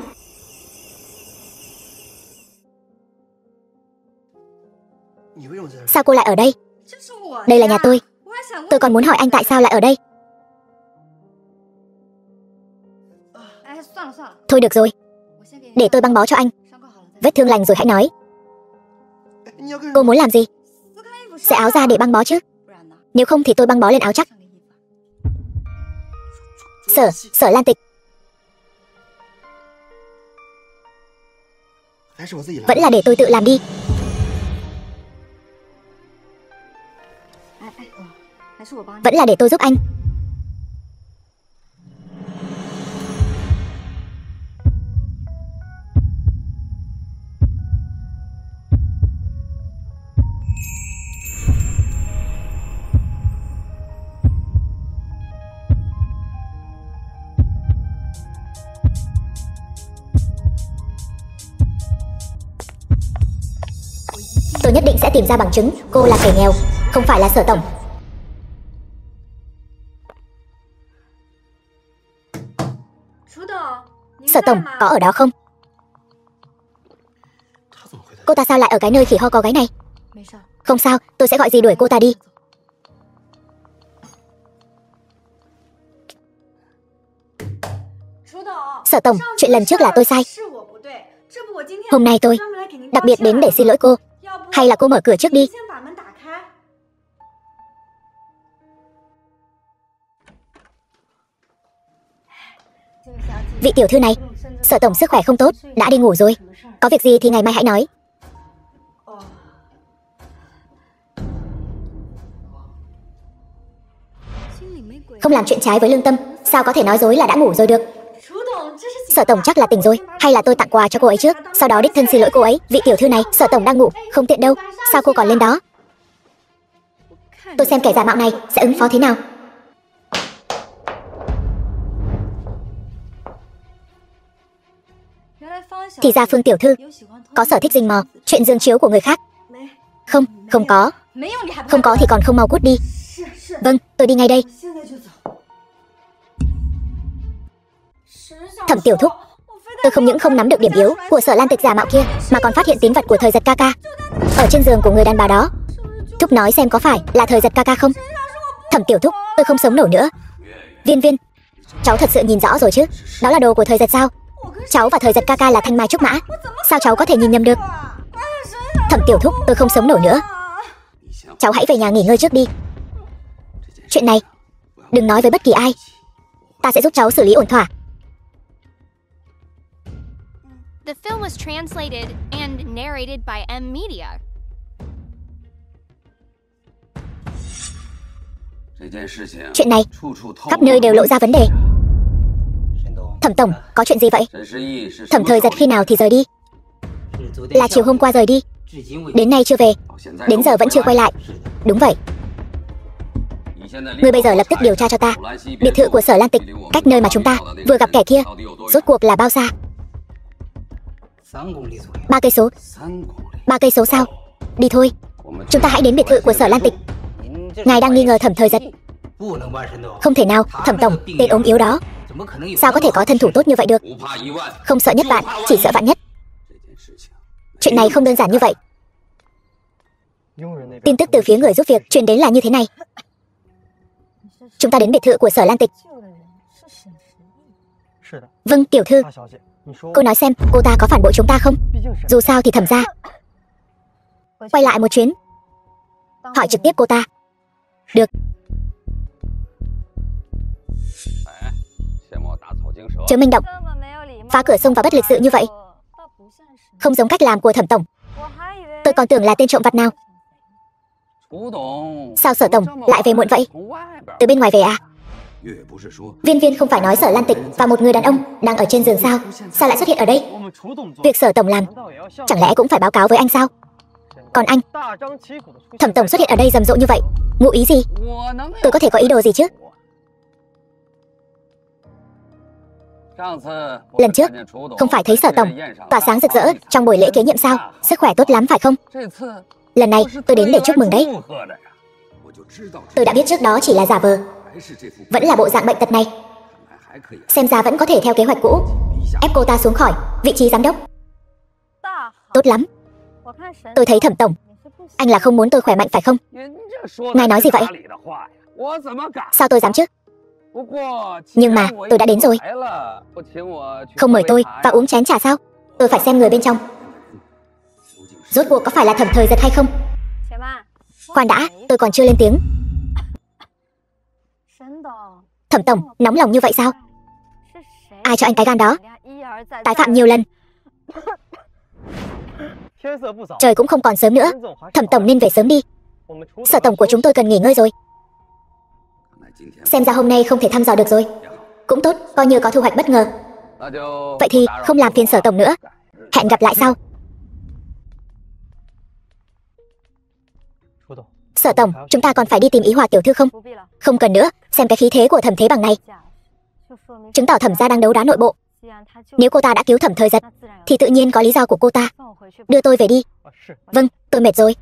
Sao cô lại ở đây? Đây là nhà tôi. Tôi còn muốn hỏi anh tại sao lại ở đây. Thôi được rồi, để tôi băng bó cho anh. Vết thương lành rồi hãy nói. Cô muốn làm gì? Xẻ áo ra để băng bó chứ. Nếu không thì tôi băng bó lên áo chắc. Sở Lan Tịch. Vẫn là để tôi tự làm đi. Vẫn là để tôi giúp anh. Tôi nhất định sẽ tìm ra bằng chứng cô là kẻ nghèo, không phải là Sở Tổng. Sở Tổng có ở đó không? Cô ta sao lại ở cái nơi khỉ ho có gáy này? Không sao, tôi sẽ gọi dì đuổi cô ta đi. Sở tổng, chuyện lần trước là tôi sai. Hôm nay tôi đặc biệt đến để xin lỗi cô. Hay là cô mở cửa trước đi. Vị tiểu thư này, Sở tổng sức khỏe không tốt, đã đi ngủ rồi. Có việc gì thì ngày mai hãy nói. Không làm chuyện trái với lương tâm, sao có thể nói dối là đã ngủ rồi được. Sở tổng chắc là tỉnh rồi. Hay là tôi tặng quà cho cô ấy trước, sau đó đích thân xin lỗi cô ấy. Vị tiểu thư này, Sở tổng đang ngủ, không tiện đâu. Sao cô còn lên đó? Tôi xem kẻ giả mạo này sẽ ứng phó thế nào. Thì ra Phương tiểu thư có sở thích rình mò chuyện giường chiếu của người khác. Không có. Không có thì còn không mau cút đi. Vâng, tôi đi ngay đây. Thẩm tiểu thúc, tôi không những không nắm được điểm yếu của Sở Lan Tịch giả mạo kia, mà còn phát hiện tín vật của Thời Giật ca ca ở trên giường của người đàn bà đó. Thúc nói xem có phải là Thời Giật ca ca không? Thẩm tiểu thúc, tôi không sống nổi nữa. Viên Viên, cháu thật sự nhìn rõ rồi chứ? Đó là đồ của Thời Giật sao? Cháu và Thời Giật ca ca là thanh mai trúc mã, sao cháu có thể nhìn nhầm được? Thẩm tiểu thúc, tôi không sống nổi nữa. Cháu hãy về nhà nghỉ ngơi trước đi. Chuyện này đừng nói với bất kỳ ai. Ta sẽ giúp cháu xử lý ổn thỏa. The film was translated and narrated by M Media. Chuyện này khắp nơi đều lộ ra vấn đề. Thẩm tổng, có chuyện gì vậy? Thẩm Thời Giật khi nào thì rời đi? Là chiều hôm qua rời đi, đến nay chưa về, đến giờ vẫn chưa quay lại. Đúng vậy. Ngươi bây giờ lập tức điều tra cho ta biệt thự của Sở Lan Tịch cách nơi mà chúng ta vừa gặp kẻ kia rốt cuộc là bao xa? 3 cây số. 3 cây số sao? Đi thôi, chúng ta hãy đến biệt thự của Sở Lan Tịch. Ngài đang nghi ngờ Thẩm Thời Giật? Không thể nào, Thẩm tổng, tên ốm yếu đó sao có thể có thân thủ tốt như vậy được? Không sợ nhất vạn, chỉ sợ vạn nhất. Chuyện này không đơn giản như vậy. Tin tức từ phía người giúp việc truyền đến là như thế này. Chúng ta đến biệt thự của Sở Lan Tịch. Vâng, tiểu thư. Cô nói xem cô ta có phản bội chúng ta không? Dù sao thì Thẩm gia. Quay lại một chuyến, hỏi trực tiếp cô ta. Được. Chớ manh động, phá cửa xông vào bất lịch sự như vậy, không giống cách làm của Thẩm tổng. Tôi còn tưởng là tên trộm vặt nào. Sao Sở tổng lại về muộn vậy? Từ bên ngoài về à? Viên Viên không phải nói Sở Lan Tịch và một người đàn ông đang ở trên giường sao? Sao lại xuất hiện ở đây? Việc Sở tổng làm chẳng lẽ cũng phải báo cáo với anh sao? Còn anh, Thẩm tổng xuất hiện ở đây rầm rộ như vậy, ngụ ý gì? Tôi có thể có ý đồ gì chứ? Lần trước không phải thấy Sở tổng tỏa sáng rực rỡ trong buổi lễ kế nhiệm sao? Sức khỏe tốt lắm phải không? Lần này tôi đến để chúc mừng đấy. Tôi đã biết trước đó chỉ là giả vờ, vẫn là bộ dạng bệnh tật này. Xem ra vẫn có thể theo kế hoạch cũ ép cô ta xuống khỏi vị trí giám đốc. Tốt lắm. Tôi thấy Thẩm tổng, anh là không muốn tôi khỏe mạnh phải không? Ngài nói gì vậy? Sao tôi dám chứ? Nhưng mà tôi đã đến rồi. Không mời tôi và uống chén trà sao? Tôi phải xem người bên trong rốt cuộc có phải là Thẩm Thời Giật hay không. Khoan đã, tôi còn chưa lên tiếng. Thẩm tổng, nóng lòng như vậy sao? Ai cho anh cái gan đó? Tái phạm nhiều lần. Trời cũng không còn sớm nữa, Thẩm tổng nên về sớm đi. Sở tổng của chúng tôi cần nghỉ ngơi rồi. Xem ra hôm nay không thể thăm dò được rồi. Cũng tốt, coi như có thu hoạch bất ngờ. Vậy thì không làm phiền Sở tổng nữa. Hẹn gặp lại sau. Sở tổng, chúng ta còn phải đi tìm Ý Hòa tiểu thư không? Không cần nữa, xem cái khí thế của Thẩm Thế Bằng này, chứng tỏ Thẩm gia đang đấu đá nội bộ. Nếu cô ta đã cứu Thẩm Thời Giật thì tự nhiên có lý do của cô ta. Đưa tôi về đi. Vâng, tôi mệt rồi.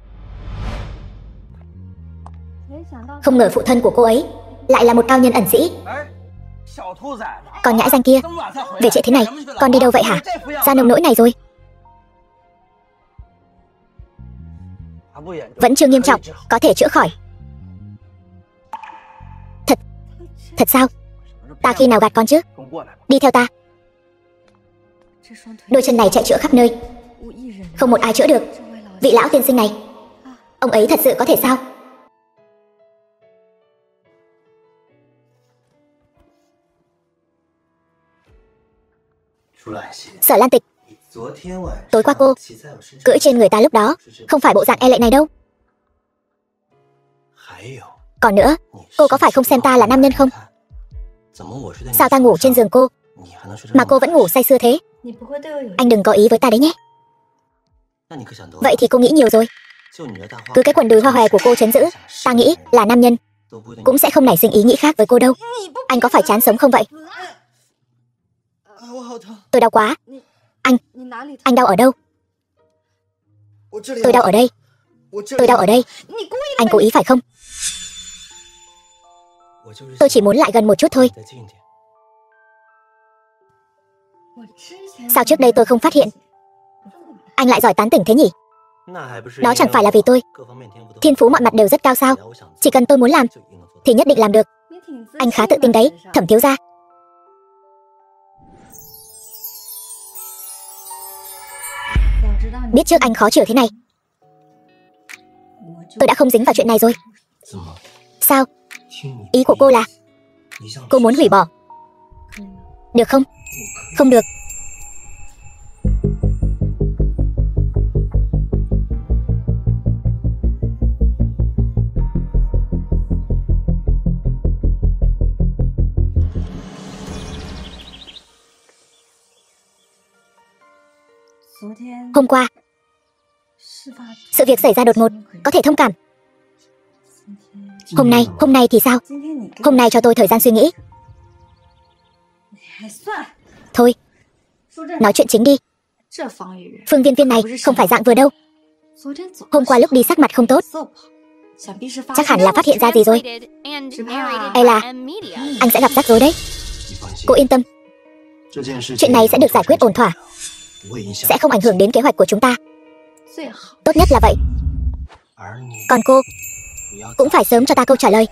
Không ngờ phụ thân của cô ấy lại là một cao nhân ẩn sĩ. Còn nhãi danh kia về trễ thế này, con đi đâu vậy hả? Ra nông nỗi này rồi. Vẫn chưa nghiêm trọng, có thể chữa khỏi. Thật sao? Ta khi nào gạt con chứ? Đi theo ta. Đôi chân này chạy chữa khắp nơi, không một ai chữa được. Vị lão tiên sinh này, ông ấy thật sự có thể sao? Sở Lan Tịch, tối qua cô cưỡi trên người ta lúc đó không phải bộ dạng e lệ này đâu. Còn nữa, cô có phải không xem ta là nam nhân không? Sao ta ngủ trên giường cô mà cô vẫn ngủ say sưa thế? Anh đừng có ý với ta đấy nhé. Vậy thì cô nghĩ nhiều rồi. Cứ cái quần đùi hoa hòe của cô trấn giữ, ta nghĩ là nam nhân cũng sẽ không nảy sinh ý nghĩ khác với cô đâu. Anh có phải chán sống không vậy? Tôi đau quá. Anh đau ở đâu? Tôi đau ở đây. Tôi đau ở đây. Anh cố ý phải không? Tôi chỉ muốn lại gần một chút thôi. Sao trước đây tôi không phát hiện? Anh lại giỏi tán tỉnh thế nhỉ? Đó chẳng phải là vì tôi thiên phú mọi mặt đều rất cao sao? Chỉ cần tôi muốn làm thì nhất định làm được. Anh khá tự tin đấy, Thẩm thiếu gia. Biết trước anh khó chịu thế này, tôi đã không dính vào chuyện này rồi. Sao? Ý của cô là cô muốn hủy bỏ, được không? Không được. Hôm qua, sự việc xảy ra đột ngột, có thể thông cảm. Hôm nay thì sao? Hôm nay cho tôi thời gian suy nghĩ. Thôi, nói chuyện chính đi. Phương Viên Viên này không phải dạng vừa đâu. Hôm qua lúc đi sắc mặt không tốt, chắc hẳn là phát hiện ra gì rồi. Hay là anh sẽ gặp rắc rối đấy. Cô yên tâm, chuyện này sẽ được giải quyết ổn thỏa, sẽ không ảnh hưởng đến kế hoạch của chúng ta. Tốt nhất là vậy. Còn cô cũng phải sớm cho ta câu trả lời.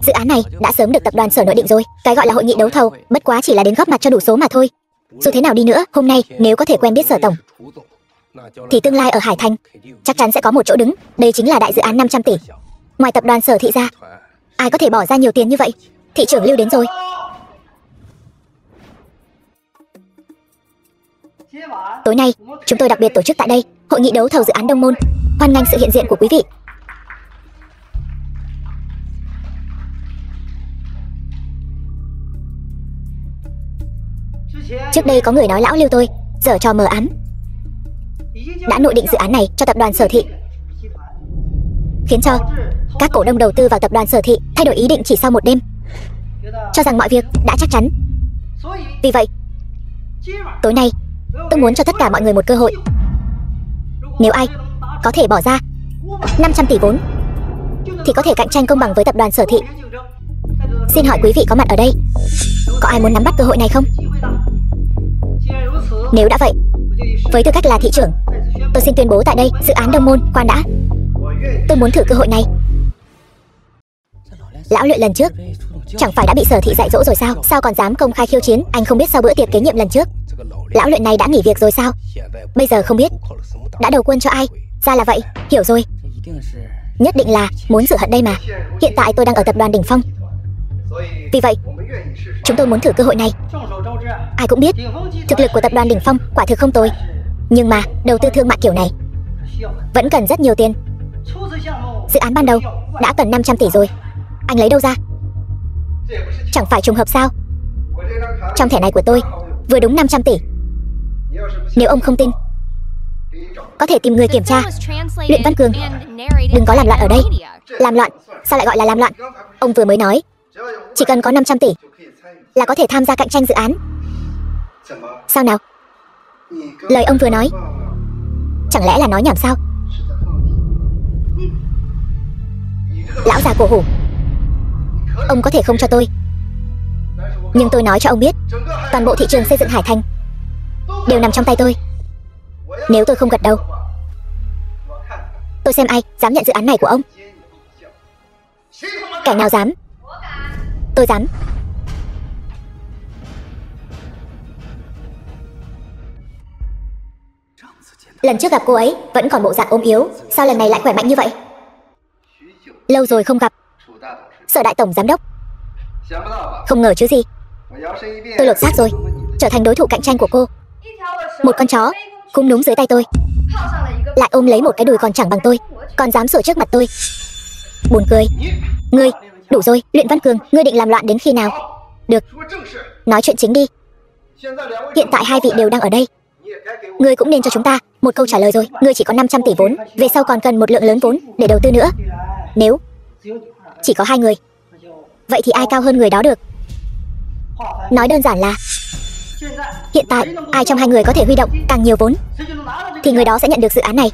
Dự án này đã sớm được tập đoàn Sở nội định rồi. Cái gọi là hội nghị đấu thầu bất quá chỉ là đến góp mặt cho đủ số mà thôi. Dù thế nào đi nữa, hôm nay nếu có thể quen biết Sở tổng thì tương lai ở Hải Thành chắc chắn sẽ có một chỗ đứng. Đây chính là đại dự án 500 tỷ. Ngoài tập đoàn Sở thị ra, ai có thể bỏ ra nhiều tiền như vậy? Thị trưởng Lưu đến rồi. Tối nay, chúng tôi đặc biệt tổ chức tại đây hội nghị đấu thầu dự án Đông Môn. Hoan nghênh sự hiện diện của quý vị. Trước đây có người nói lão Lưu tôi giở trò mờ ám, đã nội định dự án này cho tập đoàn Sở thị, khiến cho các cổ đông đầu tư vào tập đoàn Sở thị thay đổi ý định chỉ sau một đêm, cho rằng mọi việc đã chắc chắn. Vì vậy, tối nay tôi muốn cho tất cả mọi người một cơ hội. Nếu ai có thể bỏ ra 500 tỷ vốn thì có thể cạnh tranh công bằng với tập đoàn Sở thị. Xin hỏi quý vị có mặt ở đây, có ai muốn nắm bắt cơ hội này không? Nếu đã vậy, với tư cách là thị trưởng, tôi xin tuyên bố tại đây dự án Đông Môn. Khoan đã, tôi muốn thử cơ hội này. Lão Luyện lần trước chẳng phải đã bị Sở thị dạy dỗ rồi sao? Sao còn dám công khai khiêu chiến? Anh không biết sau bữa tiệc kế nhiệm lần trước, lão Luyện này đã nghỉ việc rồi sao? Bây giờ không biết đã đầu quân cho ai. Ra là vậy, hiểu rồi. Nhất định là muốn rửa hận đây mà. Hiện tại tôi đang ở tập đoàn đỉnh phong, vì vậy chúng tôi muốn thử cơ hội này. Ai cũng biết thực lực của tập đoàn đỉnh phong quả thực không tồi, nhưng mà đầu tư thương mại kiểu này vẫn cần rất nhiều tiền. Dự án ban đầu đã cần 500 tỷ rồi, anh lấy đâu ra? Chẳng phải trùng hợp sao? Trong thẻ này của tôi vừa đúng 500 tỷ. Nếu ông không tin, có thể tìm người kiểm tra. Luyện Văn Cường, đừng có làm loạn ở đây. Làm loạn? Sao lại gọi là làm loạn? Ông vừa mới nói chỉ cần có 500 tỷ là có thể tham gia cạnh tranh dự án. Sao nào? Lời ông vừa nói chẳng lẽ là nói nhảm sao? Lão già cổ hủ, ông có thể không cho tôi, nhưng tôi nói cho ông biết, toàn bộ thị trường xây dựng Hải Thành đều nằm trong tay tôi. Nếu tôi không gật đầu, tôi xem ai dám nhận dự án này của ông. Kẻ nào dám? Tôi dám. Lần trước gặp cô ấy vẫn còn bộ dạng ốm yếu, sao lần này lại khỏe mạnh như vậy? Lâu rồi không gặp. Sở đại tổng giám đốc. Không ngờ chứ gì. Tôi lột xác rồi, trở thành đối thủ cạnh tranh của cô. Một con chó cũng núm dưới tay tôi, lại ôm lấy một cái đùi còn chẳng bằng tôi, còn dám sủa trước mặt tôi. Buồn cười. Ngươi, đủ rồi, Luyện Văn Cường, ngươi định làm loạn đến khi nào? Được, nói chuyện chính đi. Hiện tại hai vị đều đang ở đây, ngươi cũng nên cho chúng ta một câu trả lời rồi. Ngươi chỉ có 500 tỷ vốn, về sau còn cần một lượng lớn vốn để đầu tư nữa. Nếu chỉ có hai người, vậy thì ai cao hơn người đó được? Nói đơn giản là hiện tại ai trong hai người có thể huy động càng nhiều vốn thì người đó sẽ nhận được dự án này.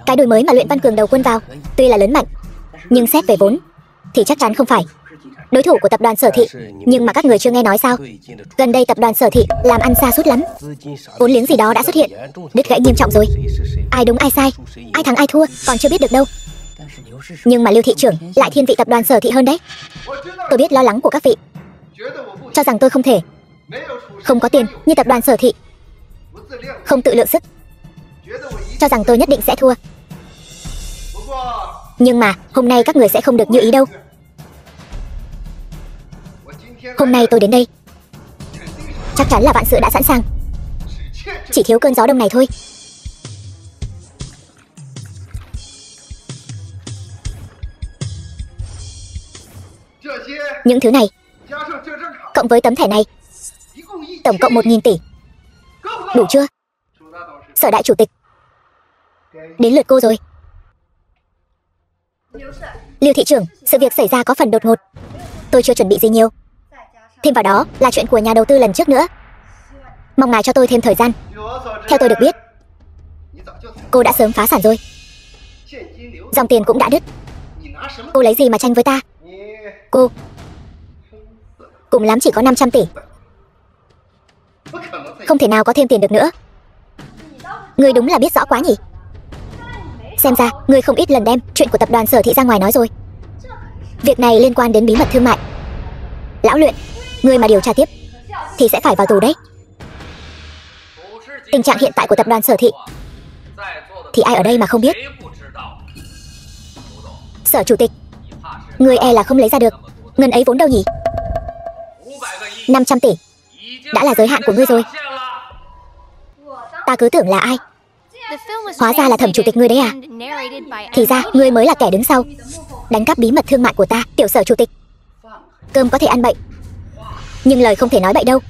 Cái đùi mới mà Luyện Văn Cường đầu quân vào tuy là lớn mạnh, nhưng xét về vốn thì chắc chắn không phải đối thủ của tập đoàn Sở Thị. Nhưng mà các người chưa nghe nói sao? Gần đây tập đoàn Sở Thị làm ăn sa sút lắm, vốn liếng gì đó đã xuất hiện đứt gãy nghiêm trọng rồi. Ai đúng ai sai, ai thắng ai thua còn chưa biết được đâu. Nhưng mà Lưu thị trưởng lại thiên vị tập đoàn Sở Thị hơn đấy. Tôi biết lo lắng của các vị, cho rằng tôi không thể không có tiền như tập đoàn Sở Thị, không tự lượng sức, cho rằng tôi nhất định sẽ thua. Nhưng mà hôm nay các người sẽ không được như ý đâu. Hôm nay tôi đến đây chắc chắn là vạn sự đã sẵn sàng, chỉ thiếu cơn gió đông này thôi. Những thứ này cộng với tấm thẻ này, tổng cộng 1.000 tỷ. Đủ chưa? Sở đại chủ tịch, đến lượt cô rồi. Lưu thị trưởng, sự việc xảy ra có phần đột ngột, tôi chưa chuẩn bị gì nhiều. Thêm vào đó là chuyện của nhà đầu tư lần trước nữa, mong ngài cho tôi thêm thời gian. Theo tôi được biết, cô đã sớm phá sản rồi, dòng tiền cũng đã đứt. Cô lấy gì mà tranh với ta? Cô cùng lắm chỉ có 500 tỷ, không thể nào có thêm tiền được nữa. Ngươi đúng là biết rõ quá nhỉ. Xem ra ngươi không ít lần đem chuyện của tập đoàn Sở Thị ra ngoài nói rồi. Việc này liên quan đến bí mật thương mại. Lão Luyện, ngươi mà điều tra tiếp thì sẽ phải vào tù đấy. Tình trạng hiện tại của tập đoàn Sở Thị thì ai ở đây mà không biết. Sở chủ tịch, ngươi e là không lấy ra được ngân ấy vốn đâu nhỉ? 500 tỷ đã là giới hạn của ngươi rồi. Ta cứ tưởng là ai, hóa ra là Thẩm chủ tịch ngươi đấy à? Thì ra ngươi mới là kẻ đứng sau đánh cắp bí mật thương mại của ta. Tiểu Sở chủ tịch, cơm có thể ăn bậy, nhưng lời không thể nói bậy đâu.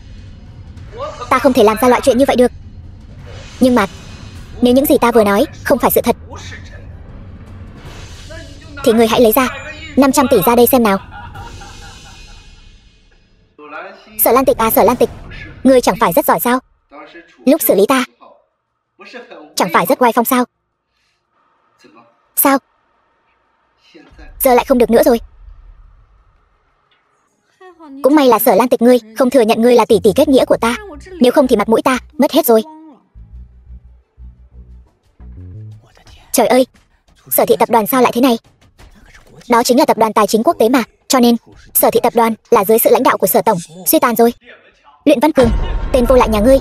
Ta không thể làm ra loại chuyện như vậy được. Nhưng mà nếu những gì ta vừa nói không phải sự thật thì ngươi hãy lấy ra 500 tỷ ra đây xem nào. Sở Lan Tịch à, Sở Lan Tịch, ngươi chẳng phải rất giỏi sao? Lúc xử lý ta chẳng phải rất oai phong sao? Sao giờ lại không được nữa rồi? Cũng may là Sở Lan Tịch ngươi không thừa nhận ngươi là tỷ tỷ kết nghĩa của ta, nếu không thì mặt mũi ta mất hết rồi. Trời ơi, Sở Thị tập đoàn sao lại thế này? Đó chính là tập đoàn tài chính quốc tế mà, cho nên Sở Thị tập đoàn là dưới sự lãnh đạo của Sở tổng suy tàn rồi. Luyện Văn Cường, tên vô lại nhà ngươi,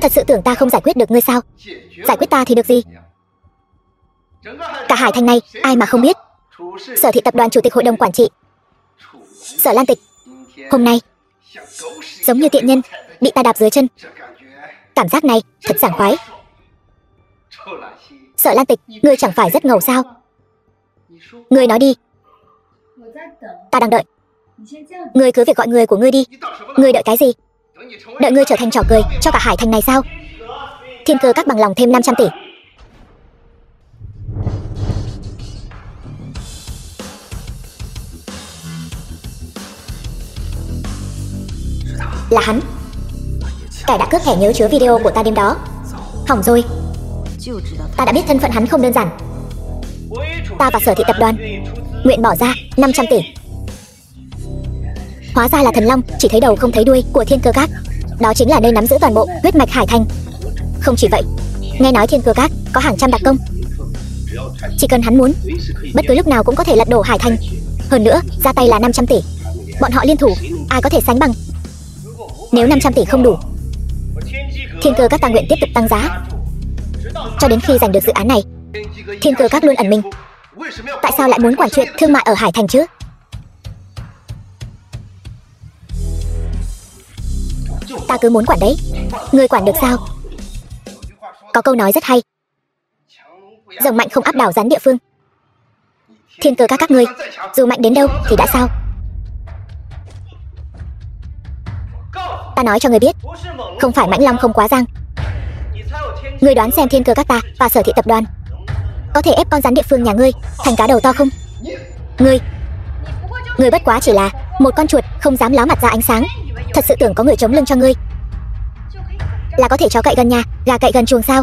thật sự tưởng ta không giải quyết được ngươi sao? Giải quyết ta thì được gì? Cả Hải Thành này ai mà không biết Sở Thị tập đoàn chủ tịch hội đồng quản trị Sở Lan Tịch hôm nay giống như tiện nhân bị ta đạp dưới chân. Cảm giác này thật sảng khoái. Sở Lan Tịch, ngươi chẳng phải rất ngầu sao? Ngươi nói đi, ta đang đợi. Ngươi cứ việc gọi người của ngươi đi. Ngươi đợi cái gì? Đợi ngươi trở thành trò cười cho cả Hải Thành này sao? Thiên Cơ Các bằng lòng thêm 500 tỷ. Là hắn, kẻ đã cướp thẻ nhớ chứa video của ta đêm đó. Hỏng rồi, ta đã biết thân phận hắn không đơn giản. Ta và Sở Thị tập đoàn nguyện bỏ ra 500 tỷ. Hóa ra là Thần Long chỉ thấy đầu không thấy đuôi của Thiên Cơ Các. Đó chính là nơi nắm giữ toàn bộ huyết mạch Hải Thành. Không chỉ vậy, nghe nói Thiên Cơ Các có hàng trăm đặc công, chỉ cần hắn muốn, bất cứ lúc nào cũng có thể lật đổ Hải Thành. Hơn nữa, ra tay là 500 tỷ. Bọn họ liên thủ, ai có thể sánh bằng? Nếu 500 tỷ không đủ, Thiên Cơ Các ta nguyện tiếp tục tăng giá, Cho đến khi giành được dự án này, Thiên Cơ Các luôn ẩn mình. Tại sao lại muốn quản chuyện thương mại ở Hải Thành chứ? Ta cứ muốn quản đấy. Ngươi quản được sao? Có câu nói rất hay: rồng mạnh không áp đảo gián địa phương. Thiên Cơ Các ngươi, dù mạnh đến đâu thì đã sao? Ta nói cho ngươi biết, không phải Mãnh Long không quá giang. Ngươi đoán xem Thiên Cơ Các ta và Sở Thị Tập đoàn có thể ép con rắn địa phương nhà ngươi thành cá đầu to không? Ngươi bất quá chỉ là một con chuột không dám láo mặt ra ánh sáng. Thật sự tưởng có người chống lưng cho ngươi là có thể chó cậy gần nhà, gà cậy gần chuồng sao?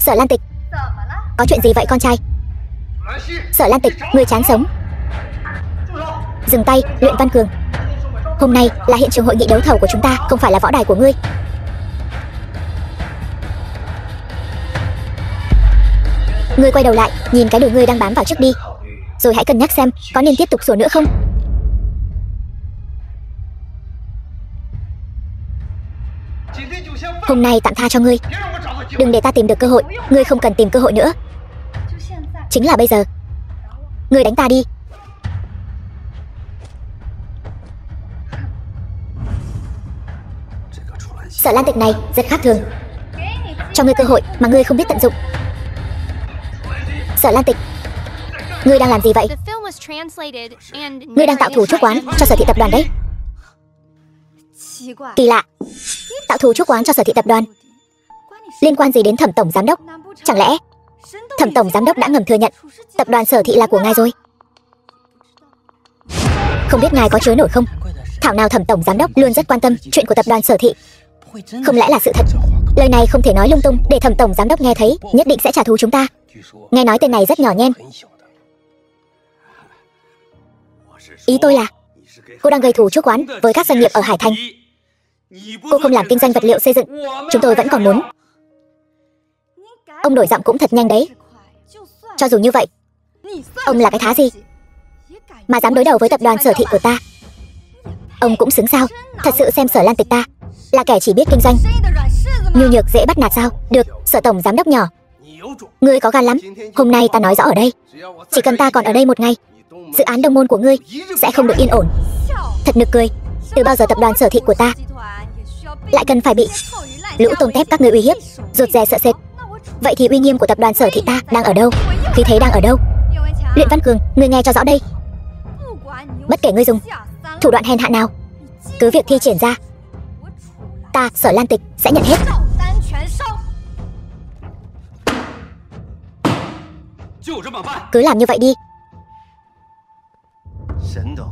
Sở Lan Tịch, có chuyện gì vậy con trai? Sở Lan Tịch, ngươi chán sống. Dừng tay, Luyện Văn Cường. Hôm nay là hiện trường hội nghị đấu thầu của chúng ta, không phải là võ đài của ngươi. Ngươi quay đầu lại, nhìn cái đùi ngươi đang bám vào trước đi, rồi hãy cân nhắc xem có nên tiếp tục sủa nữa không. Hôm nay tạm tha cho ngươi, đừng để ta tìm được cơ hội. Ngươi không cần tìm cơ hội nữa, chính là bây giờ. Ngươi đánh ta đi. Sở Lan Tịch này rất khác thường, cho ngươi cơ hội mà ngươi không biết tận dụng. Sở Lan Tịch, ngươi đang làm gì vậy? Ngươi đang tạo thù chuốc oán cho Sở Thị Tập đoàn đấy. Kỳ lạ, tạo thù chuốc oán cho Sở Thị Tập đoàn liên quan gì đến Thẩm tổng giám đốc? Chẳng lẽ Thẩm tổng giám đốc đã ngầm thừa nhận tập đoàn Sở Thị là của ngài rồi? Không biết ngài có chối nổi không? Thảo nào Thẩm tổng giám đốc luôn rất quan tâm chuyện của tập đoàn Sở Thị. Không lẽ là sự thật? Lời này không thể nói lung tung, để Thẩm tổng giám đốc nghe thấy nhất định sẽ trả thù chúng ta. Nghe nói tên này rất nhỏ nhen. Ý tôi là cô đang gây thù chuốc oán với các doanh nghiệp ở Hải Thành. Cô không làm kinh doanh vật liệu xây dựng, chúng tôi vẫn còn muốn. Ông đổi giọng cũng thật nhanh đấy. Cho dù như vậy, ông là cái thá gì mà dám đối đầu với tập đoàn Sở Thị của ta? Ông cũng xứng sao? Thật sự xem Sở Lan Tịch ta là kẻ chỉ biết kinh doanh, nhu nhược dễ bắt nạt sao? Được, Sở tổng giám đốc nhỏ, ngươi có gan lắm. Hôm nay ta nói rõ ở đây, chỉ cần ta còn ở đây một ngày, dự án Đông Môn của ngươi sẽ không được yên ổn. Thật nực cười, từ bao giờ tập đoàn Sở Thị của ta lại cần phải bị lũ tôm tép các ngươi uy hiếp, rụt rè sợ sệt? Vậy thì uy nghiêm của tập đoàn Sở Thị ta đang ở đâu? Khí thế đang ở đâu? Luyện Văn Cường, ngươi nghe cho rõ đây. Bất kể ngươi dùng thủ đoạn hèn hạ nào, cứ việc thi triển ra, ta Sở Lan Tịch sẽ nhận hết. Cứ làm như vậy đi.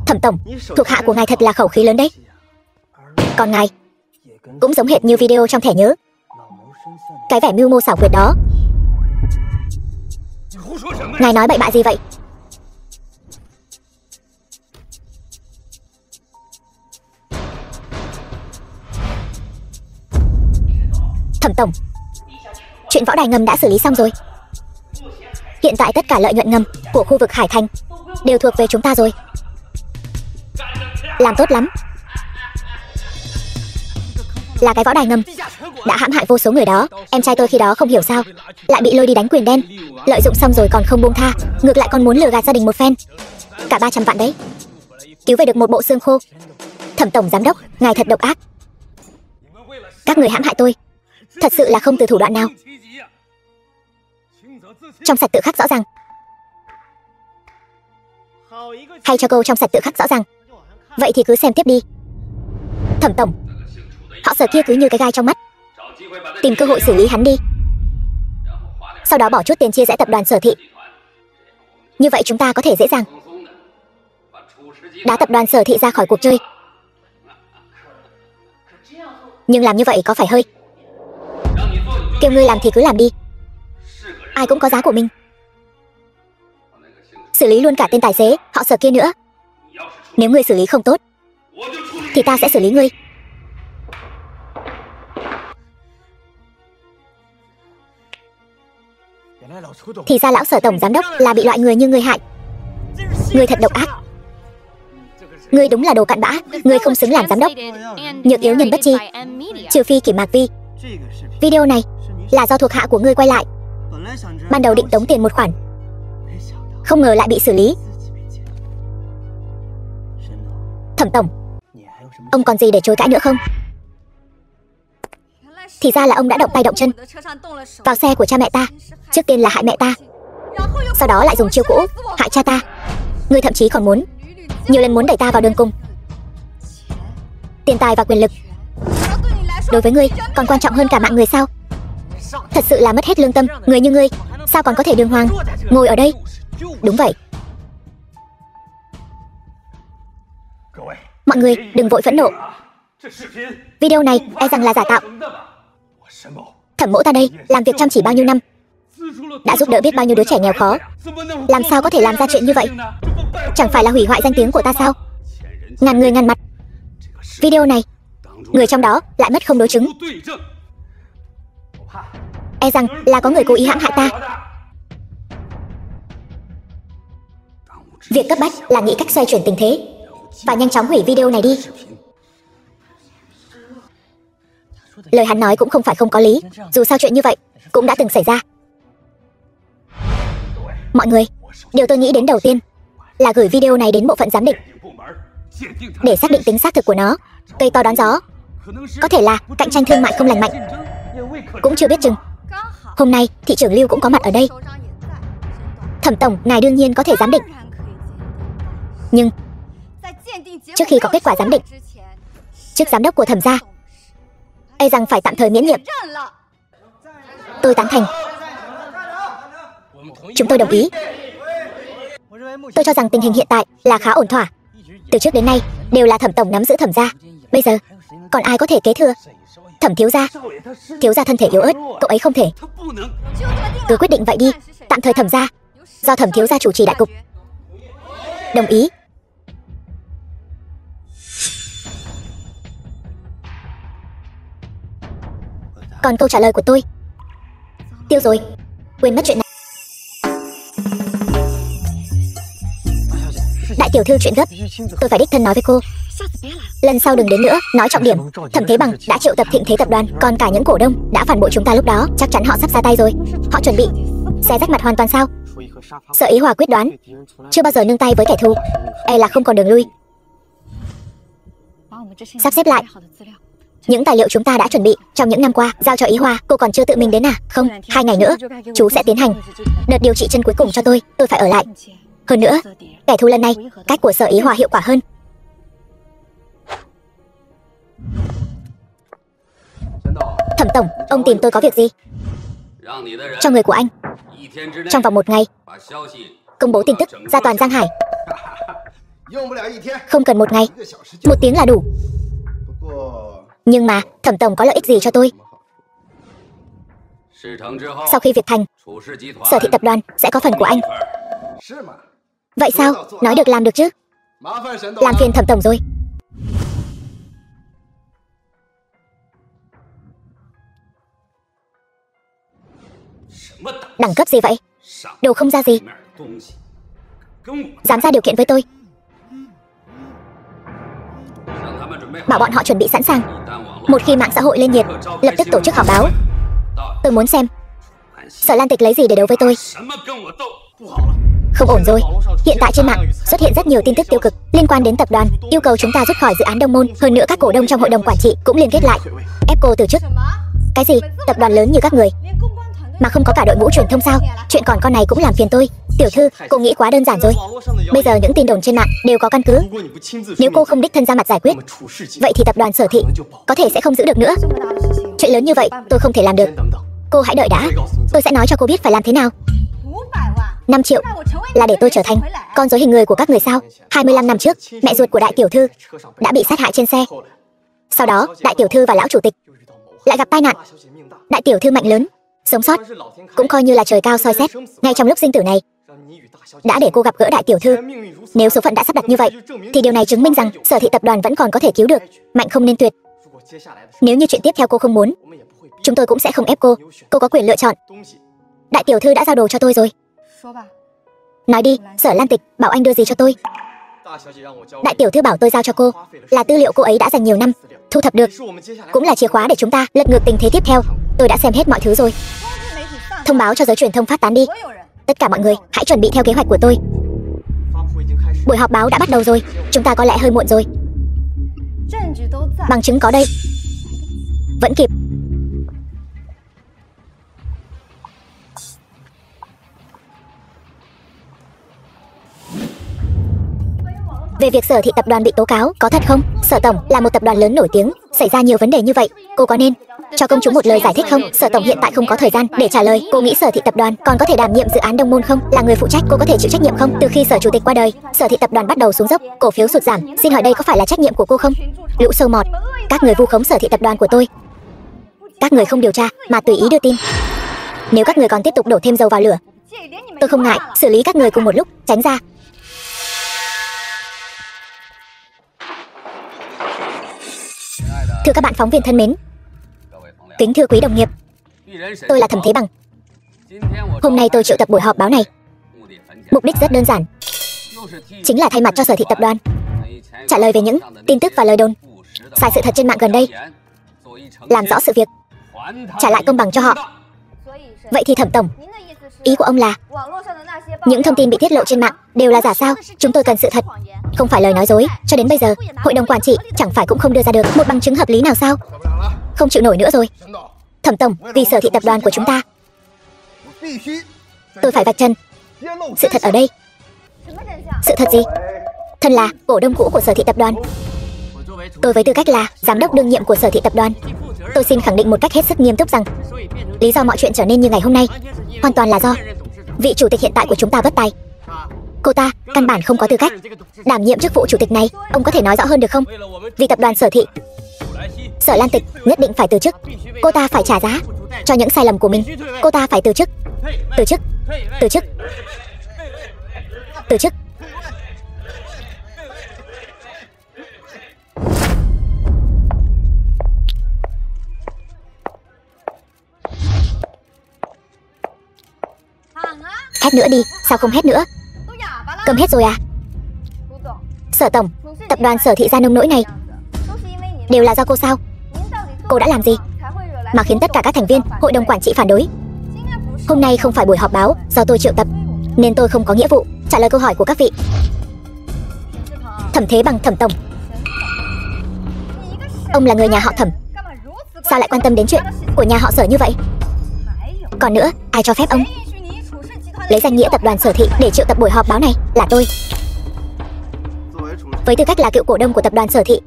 Thẩm tổng, thuộc hạ của ngài thật là khẩu khí lớn đấy. Còn ngài cũng giống hệt như video trong thẻ nhớ. Cái vẻ mưu mô xảo quyệt đó. Ngài nói bậy bạ gì vậy? Thẩm tổng, chuyện võ đài ngầm đã xử lý xong rồi. Hiện tại tất cả lợi nhuận ngầm của khu vực Hải Thành đều thuộc về chúng ta rồi. Làm tốt lắm. Là cái võ đài ngầm đã hãm hại vô số người đó. Em trai tôi khi đó không hiểu sao lại bị lôi đi đánh quyền đen, lợi dụng xong rồi còn không buông tha, ngược lại còn muốn lừa gạt gia đình một phen. Cả 300 vạn đấy, cứu về được một bộ xương khô. Thẩm tổng giám đốc, ngài thật độc ác. Các người hãm hại tôi thật sự là không từ thủ đoạn nào. Trong sạch tự khắc rõ ràng. Hay cho câu trong sạch tự khắc rõ ràng. Vậy thì cứ xem tiếp đi. Thẩm tổng, họ Sở kia cứ như cái gai trong mắt, tìm cơ hội xử lý hắn đi, sau đó bỏ chút tiền chia rẽ tập đoàn Sở Thị. Như vậy chúng ta có thể dễ dàng đá tập đoàn Sở Thị ra khỏi cuộc chơi. Nhưng làm như vậy có phải hơi... Kêu ngươi làm thì cứ làm đi, ai cũng có giá của mình. Xử lý luôn cả tên tài xế họ Sở kia nữa. Nếu ngươi xử lý không tốt thì ta sẽ xử lý ngươi. Thì ra lão Sở tổng giám đốc là bị loại người như ngươi hại. Ngươi thật độc ác. Ngươi đúng là đồ cặn bã. Ngươi không xứng làm giám đốc. Nhược yếu nhân bất chi, trừ phi Kỷ Mạc Vi. Video này là do thuộc hạ của ngươi quay lại. Ban đầu định tống tiền một khoản, không ngờ lại bị xử lý. Thẩm tổng, ông còn gì để chối cãi nữa không? Thì ra là ông đã động tay động chân vào xe của cha mẹ ta. Trước tiên là hại mẹ ta, sau đó lại dùng chiêu cũ hại cha ta. Ngươi thậm chí còn nhiều lần muốn đẩy ta vào đường cùng. Tiền tài và quyền lực đối với ngươi còn quan trọng hơn cả mạng người sao? Thật sự là mất hết lương tâm. Người như ngươi sao còn có thể đường hoàng ngồi ở đây? Đúng vậy. Mọi người đừng vội phẫn nộ. Video này e rằng là giả tạo. Thẩm mỗ ta đây làm việc chăm chỉ bao nhiêu năm, đã giúp đỡ biết bao nhiêu đứa trẻ nghèo khó, làm sao có thể làm ra chuyện như vậy? Chẳng phải là hủy hoại danh tiếng của ta sao? Ngàn người ngàn mặt. Video này, người trong đó lại mất không đối chứng. E rằng là có người cố ý hãm hại ta. Việc cấp bách là nghĩ cách xoay chuyển tình thế và nhanh chóng hủy video này đi. Lời hắn nói cũng không phải không có lý. Dù sao chuyện như vậy cũng đã từng xảy ra. Mọi người, điều tôi nghĩ đến đầu tiên là gửi video này đến bộ phận giám định để xác định tính xác thực của nó. Cây to đón gió, có thể là cạnh tranh thương mại không lành mạnh, cũng chưa biết chừng. Hôm nay thị trưởng Lưu cũng có mặt ở đây. Thẩm tổng, ngài đương nhiên có thể giám định, nhưng trước khi có kết quả giám định, chức giám đốc của Thẩm gia e rằng phải tạm thời miễn nhiệm. Tôi tán thành. Chúng tôi đồng ý. Tôi cho rằng tình hình hiện tại là khá ổn thỏa. Từ trước đến nay đều là Thẩm tổng nắm giữ Thẩm gia. Bây giờ còn ai có thể kế thừa? Thẩm thiếu gia. Thiếu gia thân thể yếu ớt, cậu ấy không thể. Cứ quyết định vậy đi. Tạm thời Thẩm gia do Thẩm thiếu gia chủ trì đại cục. Đồng ý. Còn câu trả lời của tôi tiêu rồi, quên mất chuyện này. Đại tiểu thư, chuyện gấp, tôi phải đích thân nói với cô. Lần sau đừng đến nữa. Nói trọng điểm, Thẩm Thế Bằng đã triệu tập Thịnh Thế tập đoàn, còn cả những cổ đông đã phản bội chúng ta lúc đó. Chắc chắn họ sắp ra tay rồi. Họ chuẩn bị xé rách mặt hoàn toàn sao? Sở Ý Hòa quyết đoán chưa bao giờ nương tay với kẻ thù, e là không còn đường lui. Sắp xếp lại những tài liệu chúng ta đã chuẩn bị trong những năm qua, giao cho Ý Hòa. Cô còn chưa tự mình đến à? Không, 2 ngày nữa chú sẽ tiến hành đợt điều trị chân cuối cùng cho tôi phải ở lại. Hơn nữa, kẻ thù lần này, cách của Sở Ý Hòa hiệu quả hơn. Thẩm tổng, ông tìm tôi có việc gì? Cho người của anh trong vòng 1 ngày công bố tin tức ra toàn Giang Hải. Không cần 1 ngày, 1 tiếng là đủ. Nhưng mà Thẩm tổng có lợi ích gì cho tôi? Sau khi việc thành, Sở Thị tập đoàn sẽ có phần của anh. Vậy sao? Nói được làm được chứ. Làm phiền Thẩm tổng rồi. Đẳng cấp gì vậy? Đồ không ra gì, dám ra điều kiện với tôi. Bảo bọn họ chuẩn bị sẵn sàng. Một khi mạng xã hội lên nhiệt, lập tức tổ chức họp báo. Tôi muốn xem Sở Lan Tịch lấy gì để đấu với tôi. Không ổn rồi. Hiện tại trên mạng xuất hiện rất nhiều tin tức tiêu cực liên quan đến tập đoàn, yêu cầu chúng ta rút khỏi dự án Đông Môn. Hơn nữa các cổ đông trong hội đồng quản trị cũng liên kết lại ép cô từ chức. Cái gì? Tập đoàn lớn như các người mà không có cả đội ngũ truyền thông sao? Chuyện còn con này cũng làm phiền tôi. Tiểu thư, cô nghĩ quá đơn giản rồi. Bây giờ những tin đồn trên mạng đều có căn cứ. Nếu cô không đích thân ra mặt giải quyết, vậy thì tập đoàn Sở Thị có thể sẽ không giữ được nữa. Chuyện lớn như vậy tôi không thể làm được. Cô hãy đợi đã, tôi sẽ nói cho cô biết phải làm thế nào. 5 triệu là để tôi trở thành con rối hình người của các người sao? 25 năm trước, mẹ ruột của đại tiểu thư đã bị sát hại trên xe. Sau đó, đại tiểu thư và lão chủ tịch lại gặp tai nạn. Đại tiểu thư mạnh lớn, sống sót cũng coi như là trời cao soi xét. Ngay trong lúc sinh tử này, đã để cô gặp gỡ đại tiểu thư. Nếu số phận đã sắp đặt như vậy, thì điều này chứng minh rằng Sở Thị tập đoàn vẫn còn có thể cứu được. Mạnh không nên tuyệt. Nếu như chuyện tiếp theo cô không muốn, chúng tôi cũng sẽ không ép cô. Cô có quyền lựa chọn. Đại tiểu thư đã giao đồ cho tôi rồi. Nói đi, Sở Lan Tịch bảo anh đưa gì cho tôi? Đại tiểu thư bảo tôi giao cho cô là tư liệu cô ấy đã dành nhiều năm thu thập được, cũng là chìa khóa để chúng ta lật ngược tình thế tiếp theo. Tôi đã xem hết mọi thứ rồi. Thông báo cho giới truyền thông phát tán đi. Tất cả mọi người hãy chuẩn bị theo kế hoạch của tôi. Buổi họp báo đã bắt đầu rồi. Chúng ta có lẽ hơi muộn rồi. Bằng chứng có đây. Vẫn kịp. Về việc Sở Thị tập đoàn bị tố cáo, có thật không? Sở Tổng là một tập đoàn lớn nổi tiếng, xảy ra nhiều vấn đề như vậy, cô có nên cho công chúng một lời giải thích không? Sở Tổng hiện tại không có thời gian để trả lời. Cô nghĩ Sở Thị tập đoàn còn có thể đảm nhiệm dự án Đông Môn không? Là người phụ trách, cô có thể chịu trách nhiệm không? Từ khi Sở Chủ tịch qua đời, Sở Thị tập đoàn bắt đầu xuống dốc, cổ phiếu sụt giảm. Xin hỏi đây có phải là trách nhiệm của cô không? Lũ sâu mọt, các người vu khống Sở Thị tập đoàn của tôi. Các người không điều tra mà tùy ý đưa tin. Nếu các người còn tiếp tục đổ thêm dầu vào lửa, tôi không ngại xử lý các người cùng một lúc. Tránh ra. Thưa các bạn phóng viên thân mến, kính thưa quý đồng nghiệp, tôi là Thẩm Thế Bằng. Hôm nay tôi triệu tập buổi họp báo này. Mục đích rất đơn giản, chính là thay mặt cho Sở Thị tập đoàn trả lời về những tin tức và lời đồn sai sự thật trên mạng gần đây, làm rõ sự việc, trả lại công bằng cho họ. Vậy thì Thẩm Tổng, ý của ông là những thông tin bị tiết lộ trên mạng đều là giả sao? Chúng tôi cần sự thật, không phải lời nói dối. Cho đến bây giờ, hội đồng quản trị chẳng phải cũng không đưa ra được một bằng chứng hợp lý nào sao? Không chịu nổi nữa rồi. Thẩm Tổng, vì Sở Thị tập đoàn của chúng ta, tôi phải vạch trần sự thật ở đây. Sự thật gì? Thân là cổ đông cũ của Sở Thị tập đoàn, tôi với tư cách là giám đốc đương nhiệm của Sở Thị tập đoàn, tôi xin khẳng định một cách hết sức nghiêm túc rằng lý do mọi chuyện trở nên như ngày hôm nay hoàn toàn là do vị chủ tịch hiện tại của chúng ta bất tài. Cô ta căn bản không có tư cách đảm nhiệm chức vụ chủ tịch này. Ông có thể nói rõ hơn được không? Vì tập đoàn Sở Thị, Sở Lan Tịch nhất định phải từ chức. Cô ta phải trả giá cho những sai lầm của mình. Cô ta phải từ chức. Từ chức. Từ chức. Từ chức. Hét nữa đi, sao không hét nữa? Câm hết rồi à? Sở Tổng, tập đoàn Sở Thị ra nông nỗi này đều là do cô sao? Cô đã làm gì mà khiến tất cả các thành viên hội đồng quản trị phản đối? Hôm nay không phải buổi họp báo do tôi triệu tập, nên tôi không có nghĩa vụ trả lời câu hỏi của các vị. Thẩm Thế Bằng Thẩm Tổng, ông là người nhà họ Thẩm, sao lại quan tâm đến chuyện của nhà họ Sở như vậy? Còn nữa, ai cho phép ông lấy danh nghĩa tập đoàn Sở Thị để triệu tập buổi họp báo này? Là tôi. Với tư cách là cựu cổ đông của tập đoàn Sở Thị,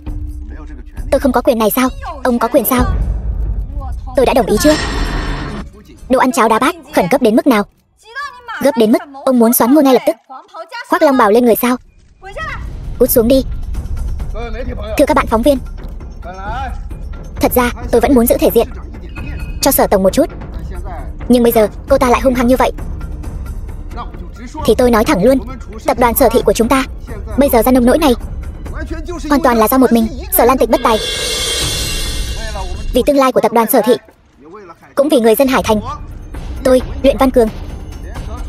tôi không có quyền này sao? Ông có quyền sao? Tôi đã đồng ý chưa? Đồ ăn cháo đá bát khẩn cấp đến mức nào? Gấp đến mức ông muốn xoán ngôi ngay lập tức, khoác long bào lên người sao? Cút xuống đi. Thưa các bạn phóng viên, thật ra tôi vẫn muốn giữ thể diện cho Sở Tổng một chút, nhưng bây giờ cô ta lại hung hăng như vậy, thì tôi nói thẳng luôn, tập đoàn Sở Thị của chúng ta bây giờ ra nông nỗi này hoàn toàn là do một mình Sở Lan Tịch bất tài. Vì tương lai của tập đoàn Sở Thị, cũng vì người dân Hải Thành, tôi, Luyện Văn Cường,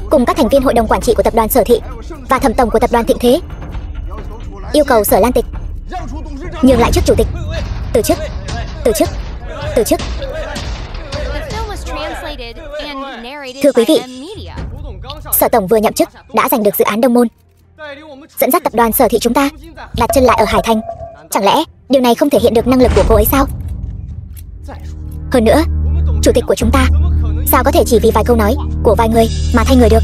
cùng các thành viên hội đồng quản trị của tập đoàn Sở Thị và Thẩm Tổng của tập đoàn Thịnh Thế yêu cầu Sở Lan Tịch nhường lại chức chủ tịch. Từ chức. Từ chức. Từ chức. Thưa quý vị, Sở Tổng vừa nhậm chức đã giành được dự án Đông Môn, dẫn dắt tập đoàn Sở Thị chúng ta đặt chân lại ở Hải Thành. Chẳng lẽ điều này không thể hiện được năng lực của cô ấy sao? Hơn nữa, chủ tịch của chúng ta sao có thể chỉ vì vài câu nói của vài người mà thay người được?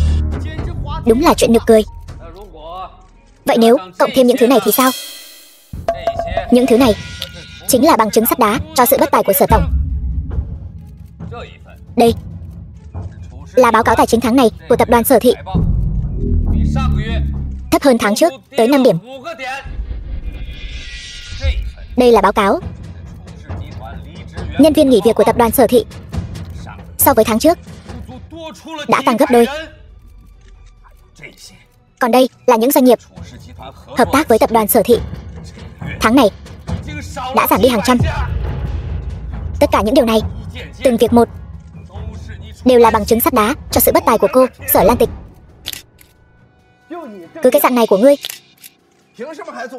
Đúng là chuyện nực cười. Vậy nếu cộng thêm những thứ này thì sao? Những thứ này chính là bằng chứng sắt đá cho sự bất tài của Sở Tổng. Đây là báo cáo tài chính tháng này của tập đoàn Sở Thị, thấp hơn tháng trước tới 5 điểm. Đây là báo cáo nhân viên nghỉ việc của tập đoàn Sở Thị so với tháng trước đã tăng gấp đôi. Còn đây là những doanh nghiệp hợp tác với tập đoàn Sở Thị tháng này đã giảm đi hàng trăm. Tất cả những điều này, từng việc một, đều là bằng chứng sắt đá cho sự bất tài của cô, Sở Lan Tịch. Cứ cái dạng này của ngươi,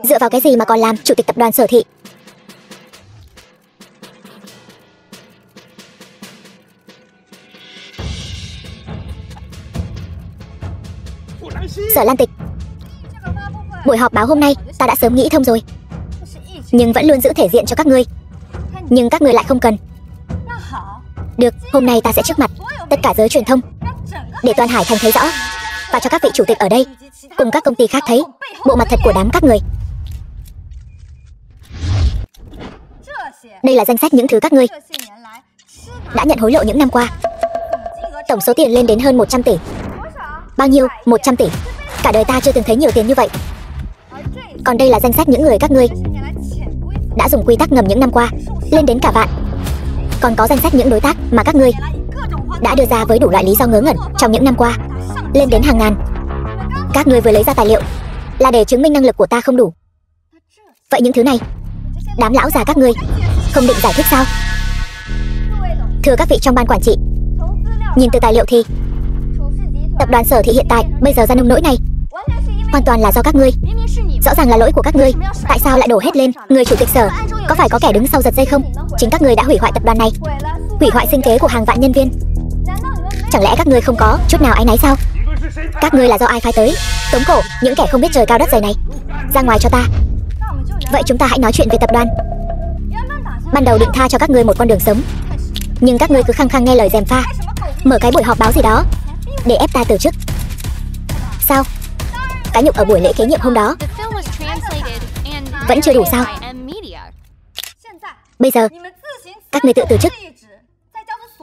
dựa vào cái gì mà còn làm chủ tịch tập đoàn Sở Thị? Sở Lan Tịch, buổi họp báo hôm nay ta đã sớm nghĩ thông rồi, nhưng vẫn luôn giữ thể diện cho các ngươi. Nhưng các ngươi lại không cần. Được, hôm nay ta sẽ trước mặt tất cả giới truyền thông, để toàn Hải Thành thấy rõ, và cho các vị chủ tịch ở đây cùng các công ty khác thấy bộ mặt thật của đám các người. Đây là danh sách những thứ các ngươi đã nhận hối lộ những năm qua. Tổng số tiền lên đến hơn 100 tỷ. Bao nhiêu? 100 tỷ. Cả đời ta chưa từng thấy nhiều tiền như vậy. Còn đây là danh sách những người các ngươi đã dùng quy tắc ngầm những năm qua, lên đến cả vạn. Còn có danh sách những đối tác mà các ngươi đã đưa ra với đủ loại lý do ngớ ngẩn trong những năm qua, lên đến hàng ngàn. Các ngươi vừa lấy ra tài liệu là để chứng minh năng lực của ta không đủ. Vậy những thứ này, đám lão già các ngươi không định giải thích sao? Thưa các vị trong ban quản trị, nhìn từ tài liệu thì tập đoàn Sở Thị hiện tại bây giờ ra nông nỗi này hoàn toàn là do các ngươi. Rõ ràng là lỗi của các ngươi, tại sao lại đổ hết lên người chủ tịch Sở? Có phải có kẻ đứng sau giật dây không? Chính các ngươi đã hủy hoại tập đoàn này, hủy hoại sinh kế của hàng vạn nhân viên. Chẳng lẽ các ngươi không có chút nào áy náy sao? Các ngươi là do ai phái tới tống cổ những kẻ không biết trời cao đất dày này? Ra ngoài cho ta. Vậy chúng ta hãy nói chuyện về tập đoàn. Ban đầu định tha cho các ngươi một con đường sống, nhưng các ngươi cứ khăng khăng nghe lời gièm pha, mở cái buổi họp báo gì đó để ép ta từ chức. Sao? Cái nhục ở buổi lễ kế nhiệm hôm đó vẫn chưa đủ sao? Bây giờ các ngươi tự từ chức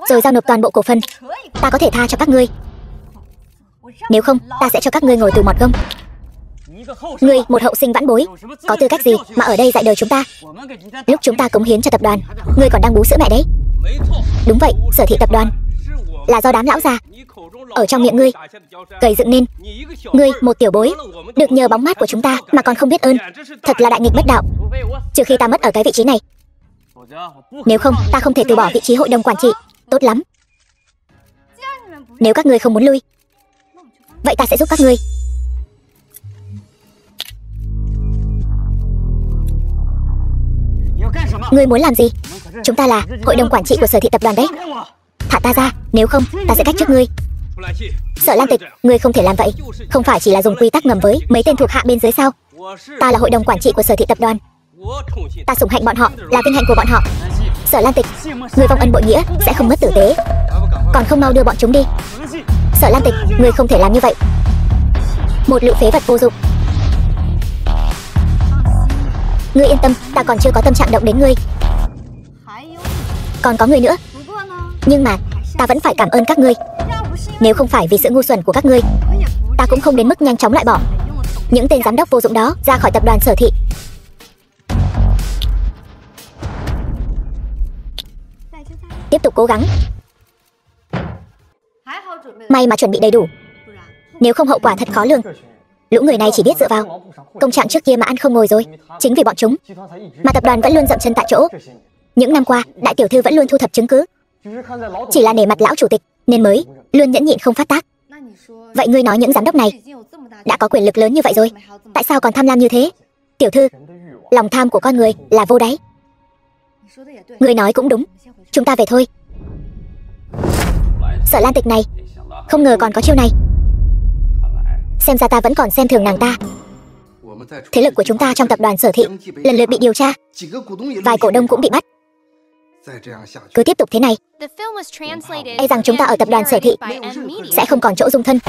rồi giao nộp toàn bộ cổ phần, ta có thể tha cho các ngươi. Nếu không, ta sẽ cho các ngươi ngồi tù mọt gông. Ngươi, một hậu sinh vãn bối, có tư cách gì mà ở đây dạy đời chúng ta? Lúc chúng ta cống hiến cho tập đoàn, ngươi còn đang bú sữa mẹ đấy. Đúng vậy, Sở Thị tập đoàn là do đám lão già ở trong miệng ngươi gầy dựng nên. Ngươi, một tiểu bối, được nhờ bóng mát của chúng ta mà còn không biết ơn, thật là đại nghịch bất đạo. Trừ khi ta mất ở cái vị trí này, nếu không ta không thể từ bỏ vị trí hội đồng quản trị. Tốt lắm, nếu các ngươi không muốn lui, vậy ta sẽ giúp các ngươi. Ngươi muốn làm gì? Chúng ta là hội đồng quản trị của Sở Thị tập đoàn đấy. Thả ta ra, nếu không ta sẽ cách chức ngươi. Sở Lan Tịch, ngươi không thể làm vậy. Không phải chỉ là dùng quy tắc ngầm với mấy tên thuộc hạ bên dưới sao? Ta là hội đồng quản trị của Sở Thị tập đoàn, ta sủng hạnh bọn họ là vinh hạnh của bọn họ. Sở Lan Tịch, ngươi vong ân bội nghĩa sẽ không mất tử tế, còn không mau đưa bọn chúng đi. Sở Lan Tịch, ngươi không thể làm như vậy. Một lũ phế vật vô dụng. Ngươi yên tâm, ta còn chưa có tâm trạng động đến ngươi. Còn có người nữa. Nhưng mà ta vẫn phải cảm ơn các ngươi. Nếu không phải vì sự ngu xuẩn của các ngươi, ta cũng không đến mức nhanh chóng loại bỏ những tên giám đốc vô dụng đó ra khỏi tập đoàn Sở Thị. Tiếp tục cố gắng. May mà chuẩn bị đầy đủ, nếu không hậu quả thật khó lường. Lũ người này chỉ biết dựa vào công trạng trước kia mà ăn không ngồi rồi. Chính vì bọn chúng mà tập đoàn vẫn luôn dậm chân tại chỗ. Những năm qua, đại tiểu thư vẫn luôn thu thập chứng cứ, chỉ là nể mặt lão chủ tịch nên mới luôn nhẫn nhịn không phát tác. Vậy ngươi nói những giám đốc này đã có quyền lực lớn như vậy rồi, tại sao còn tham lam như thế? Tiểu thư, lòng tham của con người là vô đáy. Ngươi nói cũng đúng, chúng ta về thôi. Sở Lan Tịch này, không ngờ còn có chiêu này. Xem ra ta vẫn còn xem thường nàng ta. Thế lực của chúng ta trong tập đoàn Sở Thị lần lượt bị điều tra, vài cổ đông cũng bị bắt. Cứ tiếp tục thế này, e rằng chúng ta ở tập đoàn Sở Thị sẽ không còn chỗ dung thân.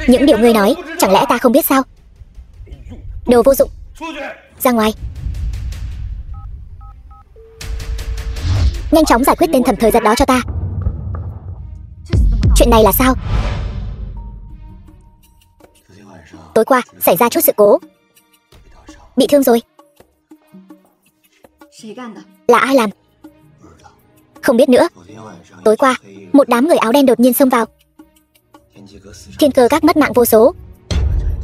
Những điều ngươi nói, chẳng lẽ ta không biết sao? Đồ vô dụng, ra ngoài. Nhanh chóng giải quyết tên thẩm thời giật đó cho ta. Chuyện này là sao? Tối qua xảy ra chút sự cố, bị thương rồi. Là ai làm? Không biết nữa. Tối qua, một đám người áo đen đột nhiên xông vào. Thiên Cơ Các mất mạng vô số,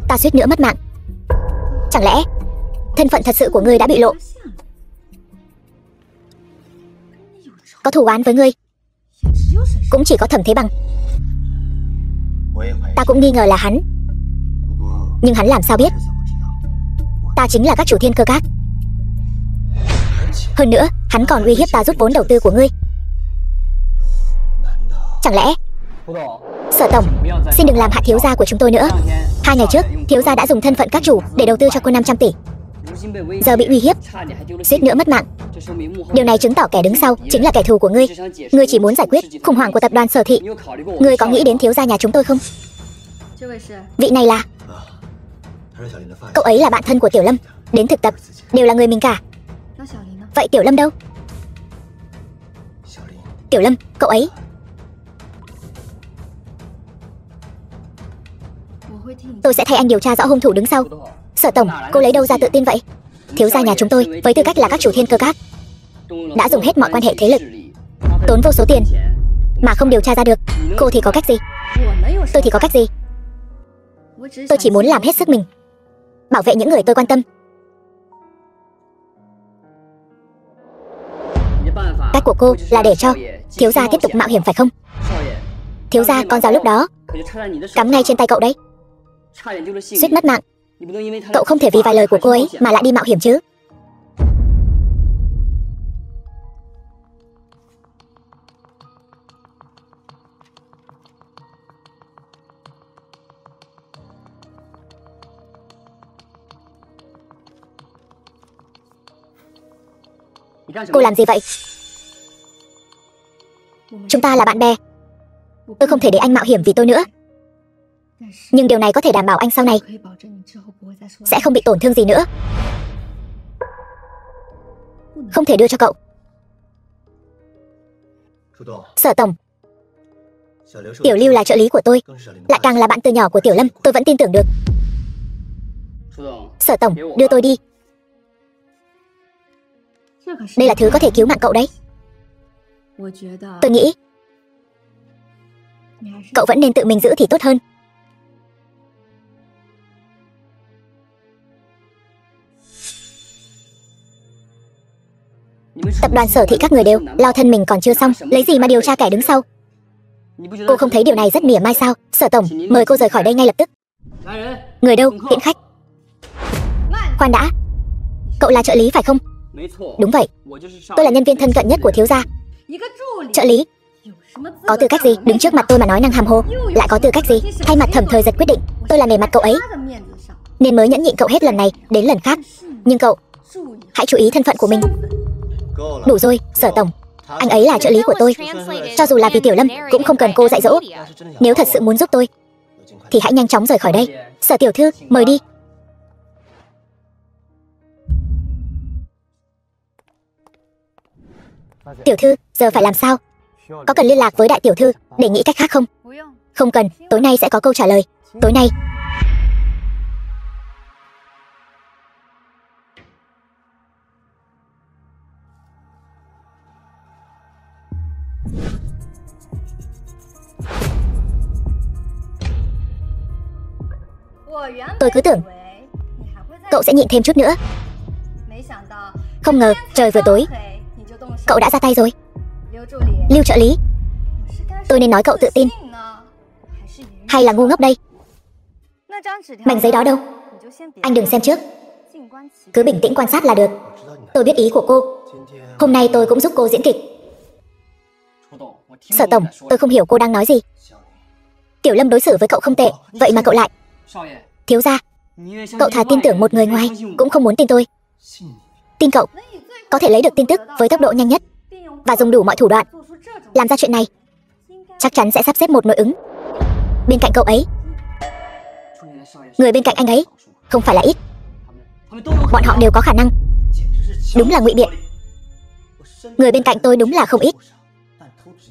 ta suýt nữa mất mạng. Chẳng lẽ thân phận thật sự của ngươi đã bị lộ? Có thù oán với ngươi cũng chỉ có Thẩm Thế Bằng. Ta cũng nghi ngờ là hắn, nhưng hắn làm sao biết ta chính là các chủ Thiên Cơ Các? Hơn nữa, hắn còn uy hiếp ta rút vốn đầu tư của ngươi. Chẳng lẽ Sở tổng, xin đừng làm hại thiếu gia của chúng tôi nữa. 2 ngày trước, thiếu gia đã dùng thân phận các chủ để đầu tư cho cô 500 tỷ. Giờ bị uy hiếp, suýt nữa mất mạng. Điều này chứng tỏ kẻ đứng sau chính là kẻ thù của ngươi. Ngươi chỉ muốn giải quyết khủng hoảng của tập đoàn Sở Thị. Ngươi có nghĩ đến thiếu gia nhà chúng tôi không? Vị này là... Cậu ấy là bạn thân của Tiểu Lâm. Đến thực tập, đều là người mình cả. Vậy Tiểu Lâm đâu? Tiểu Lâm, cậu ấy... Tôi sẽ thay anh điều tra rõ hung thủ đứng sau. Sở tổng, cô lấy đâu ra tự tin vậy? Thiếu gia nhà chúng tôi, với tư cách là các chủ Thiên Cơ Các, đã dùng hết mọi quan hệ thế lực, tốn vô số tiền mà không điều tra ra được. Cô thì có cách gì? Tôi thì có cách gì? Tôi chỉ muốn làm hết sức mình, bảo vệ những người tôi quan tâm. Cách của cô là để cho thiếu gia tiếp tục mạo hiểm phải không? Thiếu gia, con dao lúc đó cắm ngay trên tay cậu đấy, suýt mất mạng. Cậu không thể vì vài lời của cô ấy mà lại đi mạo hiểm chứ. Cô làm gì vậy? Chúng ta là bạn bè. Tôi không thể để anh mạo hiểm vì tôi nữa. Nhưng điều này có thể đảm bảo anh sau này sẽ không bị tổn thương gì nữa. Không thể đưa cho cậu. Sở tổng, Tiểu Lưu là trợ lý của tôi, lại càng là bạn từ nhỏ của Tiểu Lâm. Tôi vẫn tin tưởng được. Sở tổng, đưa tôi đi. Đây là thứ có thể cứu mạng cậu đấy. Tôi nghĩ cậu vẫn nên tự mình giữ thì tốt hơn. Tập đoàn Sở Thị các người đều lo thân mình còn chưa xong, lấy gì mà điều tra kẻ đứng sau? Cô không thấy điều này rất mỉa mai sao? Sở tổng, mời cô rời khỏi đây ngay lập tức. Người đâu? Tiễn khách. Khoan đã, cậu là trợ lý phải không? Đúng vậy, tôi là nhân viên thân cận nhất của thiếu gia. Trợ lý? Có tư cách gì đứng trước mặt tôi mà nói năng hàm hồ? Lại có tư cách gì thay mặt Thẩm Thời Giật quyết định? Tôi là nể mặt cậu ấy nên mới nhẫn nhịn cậu hết lần này đến lần khác. Nhưng cậu hãy chú ý thân phận của mình. Đủ rồi, Sở tổng, anh ấy là trợ lý của tôi. Cho dù là vì Tiểu Lâm cũng không cần cô dạy dỗ. Nếu thật sự muốn giúp tôi thì hãy nhanh chóng rời khỏi đây. Sở tiểu thư, mời đi. Tiểu thư, giờ phải làm sao? Có cần liên lạc với đại tiểu thư để nghĩ cách khác không? Không cần, tối nay sẽ có câu trả lời. Tối nay. Tôi cứ tưởng cậu sẽ nhịn thêm chút nữa. Không ngờ trời vừa tối cậu đã ra tay rồi. Lưu trợ lý, tôi nên nói cậu tự tin hay là ngu ngốc đây? Mảnh giấy đó đâu? Anh đừng xem trước, cứ bình tĩnh quan sát là được. Tôi biết ý của cô. Hôm nay tôi cũng giúp cô diễn kịch. Sở tổng, tôi không hiểu cô đang nói gì. Tiểu Lâm đối xử với cậu không tệ, vậy mà cậu lại... Thiếu gia, cậu thà tin tưởng một người ngoài cũng không muốn tin tôi. Tin cậu có thể lấy được tin tức với tốc độ nhanh nhất và dùng đủ mọi thủ đoạn làm ra chuyện này. Chắc chắn sẽ sắp xếp một nội ứng bên cạnh cậu ấy. Người bên cạnh anh ấy không phải là ít. Bọn họ đều có khả năng. Đúng là ngụy biện. Người bên cạnh tôi đúng là không ít,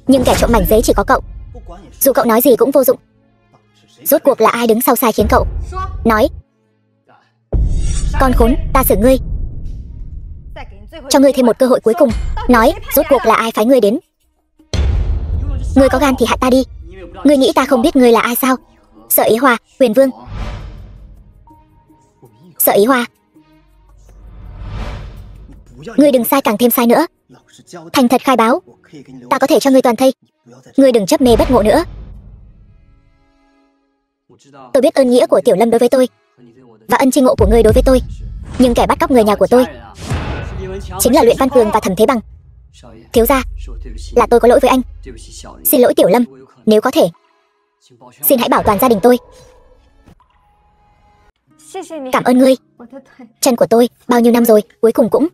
nhưng kẻ trộm mảnh giấy chỉ có cậu. Dù cậu nói gì cũng vô dụng. Rốt cuộc là ai đứng sau sai khiến cậu? Nói. Con khốn, ta xử ngươi. Cho ngươi thêm một cơ hội cuối cùng. Nói, rốt cuộc là ai phái ngươi đến? Ngươi có gan thì hại ta đi. Ngươi nghĩ ta không biết ngươi là ai sao? Sở Ý Hoa, Huyền Vương. Sở Ý Hoa, ngươi đừng sai càng thêm sai nữa. Thành thật khai báo, ta có thể cho ngươi toàn thây. Ngươi đừng chấp mê bất ngộ nữa. Tôi biết ơn nghĩa của Tiểu Lâm đối với tôi và ân tri ngộ của ngươi đối với tôi, nhưng kẻ bắt cóc người nhà của tôi chính là Luyện Văn Cường và Thẩm Thế Bằng. Thiếu gia, là tôi có lỗi với anh. Xin lỗi Tiểu Lâm. Nếu có thể, Xin hãy bảo toàn gia đình tôi. Cảm ơn ngươi. Chân của tôi, bao nhiêu năm rồi, cuối cùng cũng...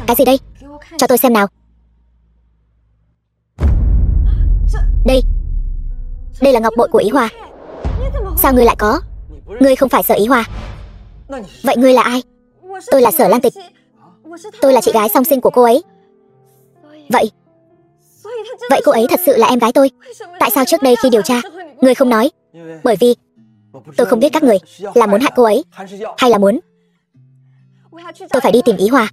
Cái gì đây? Cho tôi xem nào. Đây. Đây là ngọc bội của Ý Hòa. Sao ngươi lại có? Ngươi không phải Sở Ý Hòa. Vậy ngươi là ai? Tôi là Sở Lan Tịch. Tôi là chị gái song sinh của cô ấy. Vậy cô ấy thật sự là em gái tôi. Tại sao trước đây khi điều tra ngươi không nói? Bởi vì tôi không biết các người là muốn hại cô ấy hay là muốn... Tôi phải đi tìm Ý Hòa,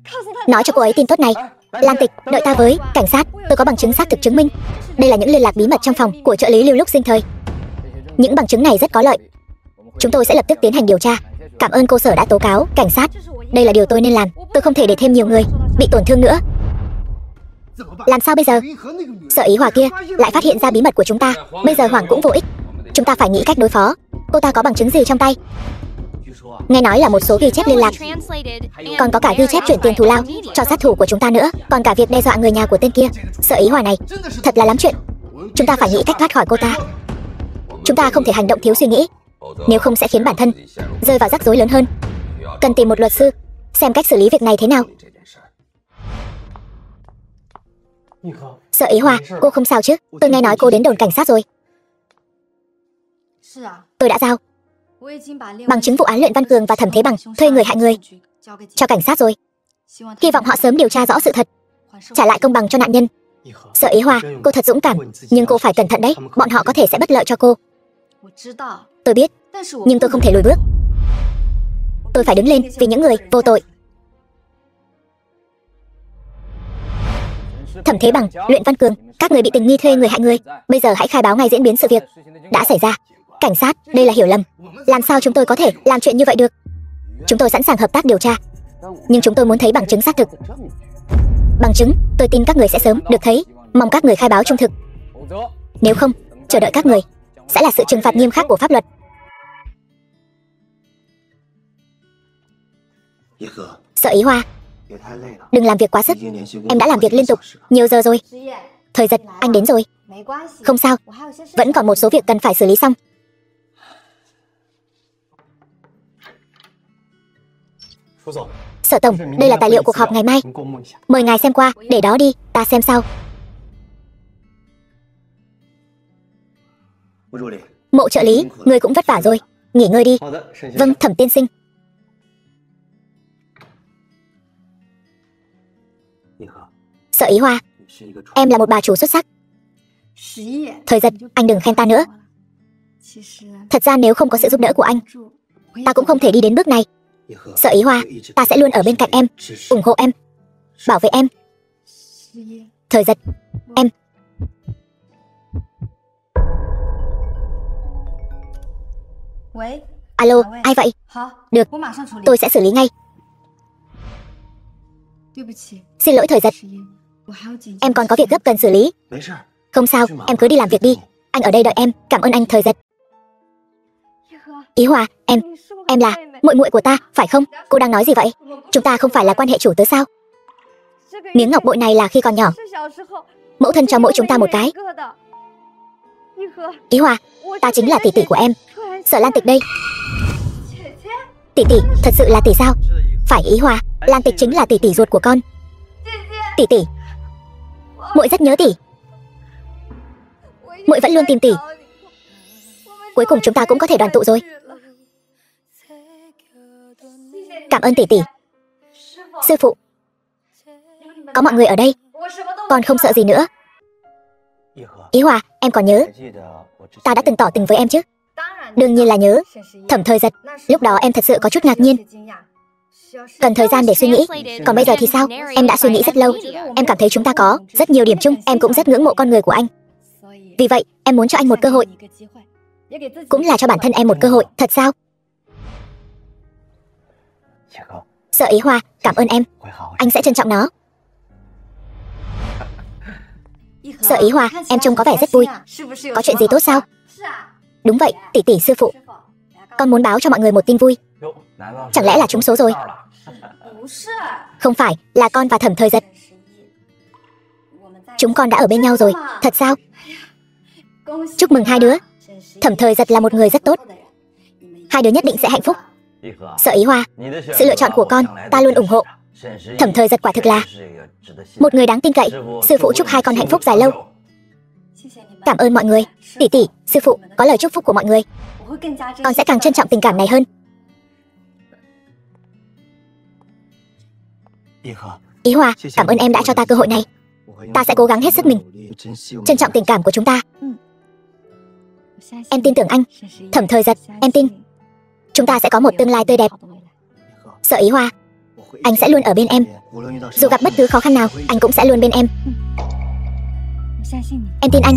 nói cho cô ấy tin tốt này. Lan Tịch, đợi ta với. Cảnh sát, tôi có bằng chứng xác thực chứng minh. Đây là những liên lạc bí mật trong phòng của trợ lý Lưu lúc sinh thời. Những bằng chứng này rất có lợi. Chúng tôi sẽ lập tức tiến hành điều tra. Cảm ơn cô Sở đã tố cáo. Cảnh sát, đây là điều tôi nên làm. Tôi không thể để thêm nhiều người bị tổn thương nữa. Làm sao bây giờ? Sở Ý Hòa kia lại phát hiện ra bí mật của chúng ta. Bây giờ hoảng cũng vô ích. Chúng ta phải nghĩ cách đối phó. Cô ta có bằng chứng gì trong tay? Nghe nói là một số ghi chép liên lạc, còn có cả ghi chép chuyển tiền thù lao cho sát thủ của chúng ta nữa, còn cả việc đe dọa người nhà của tên kia. Sở Ý Hòa này thật là lắm chuyện. Chúng ta phải nghĩ cách thoát khỏi cô ta. Chúng ta không thể hành động thiếu suy nghĩ, nếu không sẽ khiến bản thân rơi vào rắc rối lớn hơn. Cần tìm một luật sư xem cách xử lý việc này thế nào. Sở Ý Hòa, cô không sao chứ? Tôi nghe nói cô đến đồn cảnh sát rồi. Tôi đã giao bằng chứng vụ án Luyện Văn Cường và Thẩm Thế Bằng thuê người hại người cho cảnh sát rồi. Hy vọng họ sớm điều tra rõ sự thật, trả lại công bằng cho nạn nhân. Sở Ý Hòa, cô thật dũng cảm, nhưng cô phải cẩn thận đấy. Bọn họ có thể sẽ bất lợi cho cô. Tôi biết, nhưng tôi không thể lùi bước. Tôi phải đứng lên vì những người vô tội. Thẩm Thế Bằng, Luyện Văn Cường, các người bị tình nghi thuê người hại người. Bây giờ hãy khai báo ngay diễn biến sự việc đã xảy ra. Cảnh sát, đây là hiểu lầm. Làm sao chúng tôi có thể làm chuyện như vậy được? Chúng tôi sẵn sàng hợp tác điều tra, nhưng chúng tôi muốn thấy bằng chứng xác thực. Bằng chứng, tôi tin các người sẽ sớm được thấy. Mong các người khai báo trung thực. Nếu không, chờ đợi các người sẽ là sự trừng phạt nghiêm khắc của pháp luật. Sở Ý Hòa, đừng làm việc quá sức. Em đã làm việc liên tục nhiều giờ rồi. Thời Giật, anh đến rồi. Không sao, vẫn còn một số việc cần phải xử lý xong. Sở Tổng, đây là tài liệu cuộc họp ngày mai. Mời ngài xem qua, để đó đi, ta xem sau. Mộ trợ lý, người cũng vất vả rồi, nghỉ ngơi đi. Vâng, Thẩm tiên sinh. Sở Ý Hòa, em là một bà chủ xuất sắc. Thời Giật, anh đừng khen ta nữa. Thật ra nếu không có sự giúp đỡ của anh, ta cũng không thể đi đến bước này. Sở Ý Hòa, ta sẽ luôn ở bên cạnh em, ủng hộ em, bảo vệ em. Thời Giật, em. Alo, ai vậy? Được, tôi sẽ xử lý ngay. Xin lỗi Thời Giật, em còn có việc gấp cần xử lý. Không sao, em cứ đi làm việc đi. Anh ở đây đợi em, cảm ơn anh Thời Giật. Ý Hòa, em là muội muội của ta, phải không? Cô đang nói gì vậy? Chúng ta không phải là quan hệ chủ tớ sao? Miếng ngọc bội này là khi còn nhỏ, mẫu thân cho mỗi chúng ta một cái. Ý Hòa, ta chính là tỷ tỷ của em, Sở Lan Tịch đây. Tỷ tỷ, thật sự là tỷ sao? Phải Ý Hòa, Lan Tịch chính là tỷ tỷ ruột của con. Tỷ tỷ, muội rất nhớ tỷ. Muội vẫn luôn tìm tỷ. Cuối cùng chúng ta cũng có thể đoàn tụ rồi. Cảm ơn tỷ tỷ. Sư phụ, có mọi người ở đây, con không sợ gì nữa. Ý Hòa, em còn nhớ ta đã từng tỏ tình với em chứ? Đương nhiên là nhớ. Thẩm Thời Giật, lúc đó em thật sự có chút ngạc nhiên, cần thời gian để suy nghĩ. Còn bây giờ thì sao? Em đã suy nghĩ rất lâu. Em cảm thấy chúng ta có rất nhiều điểm chung. Em cũng rất ngưỡng mộ con người của anh. Vì vậy, em muốn cho anh một cơ hội, cũng là cho bản thân em một cơ hội. Thật sao? Sở Ý Hòa, cảm ơn em. Anh sẽ trân trọng nó. Sở Ý Hòa, em trông có vẻ rất vui. Có chuyện gì tốt sao? Đúng vậy, tỷ tỷ sư phụ. Con muốn báo cho mọi người một tin vui. Chẳng lẽ là trúng số rồi? Không phải, là con và Thẩm Thời Giật. Chúng con đã ở bên nhau rồi. Thật sao? Chúc mừng hai đứa. Thẩm Thời Giật là một người rất tốt. Hai đứa nhất định sẽ hạnh phúc. Sở Ý Hoa, sự lựa chọn của con ta luôn ủng hộ. Thẩm Thời Giật quả thực là một người đáng tin cậy. Sư phụ chúc hai con hạnh phúc dài lâu. Cảm ơn mọi người. Tỷ tỷ, sư phụ, có lời chúc phúc của mọi người, con sẽ càng trân trọng tình cảm này hơn. Ý Hoa, cảm ơn em đã cho ta cơ hội này. Ta sẽ cố gắng hết sức mình, trân trọng tình cảm của chúng ta. Em tin tưởng anh. Thẩm Thời Giật, em tin chúng ta sẽ có một tương lai tươi đẹp. Sở Ý Hoa, anh sẽ luôn ở bên em. Dù gặp bất cứ khó khăn nào, anh cũng sẽ luôn bên em. Em tin anh.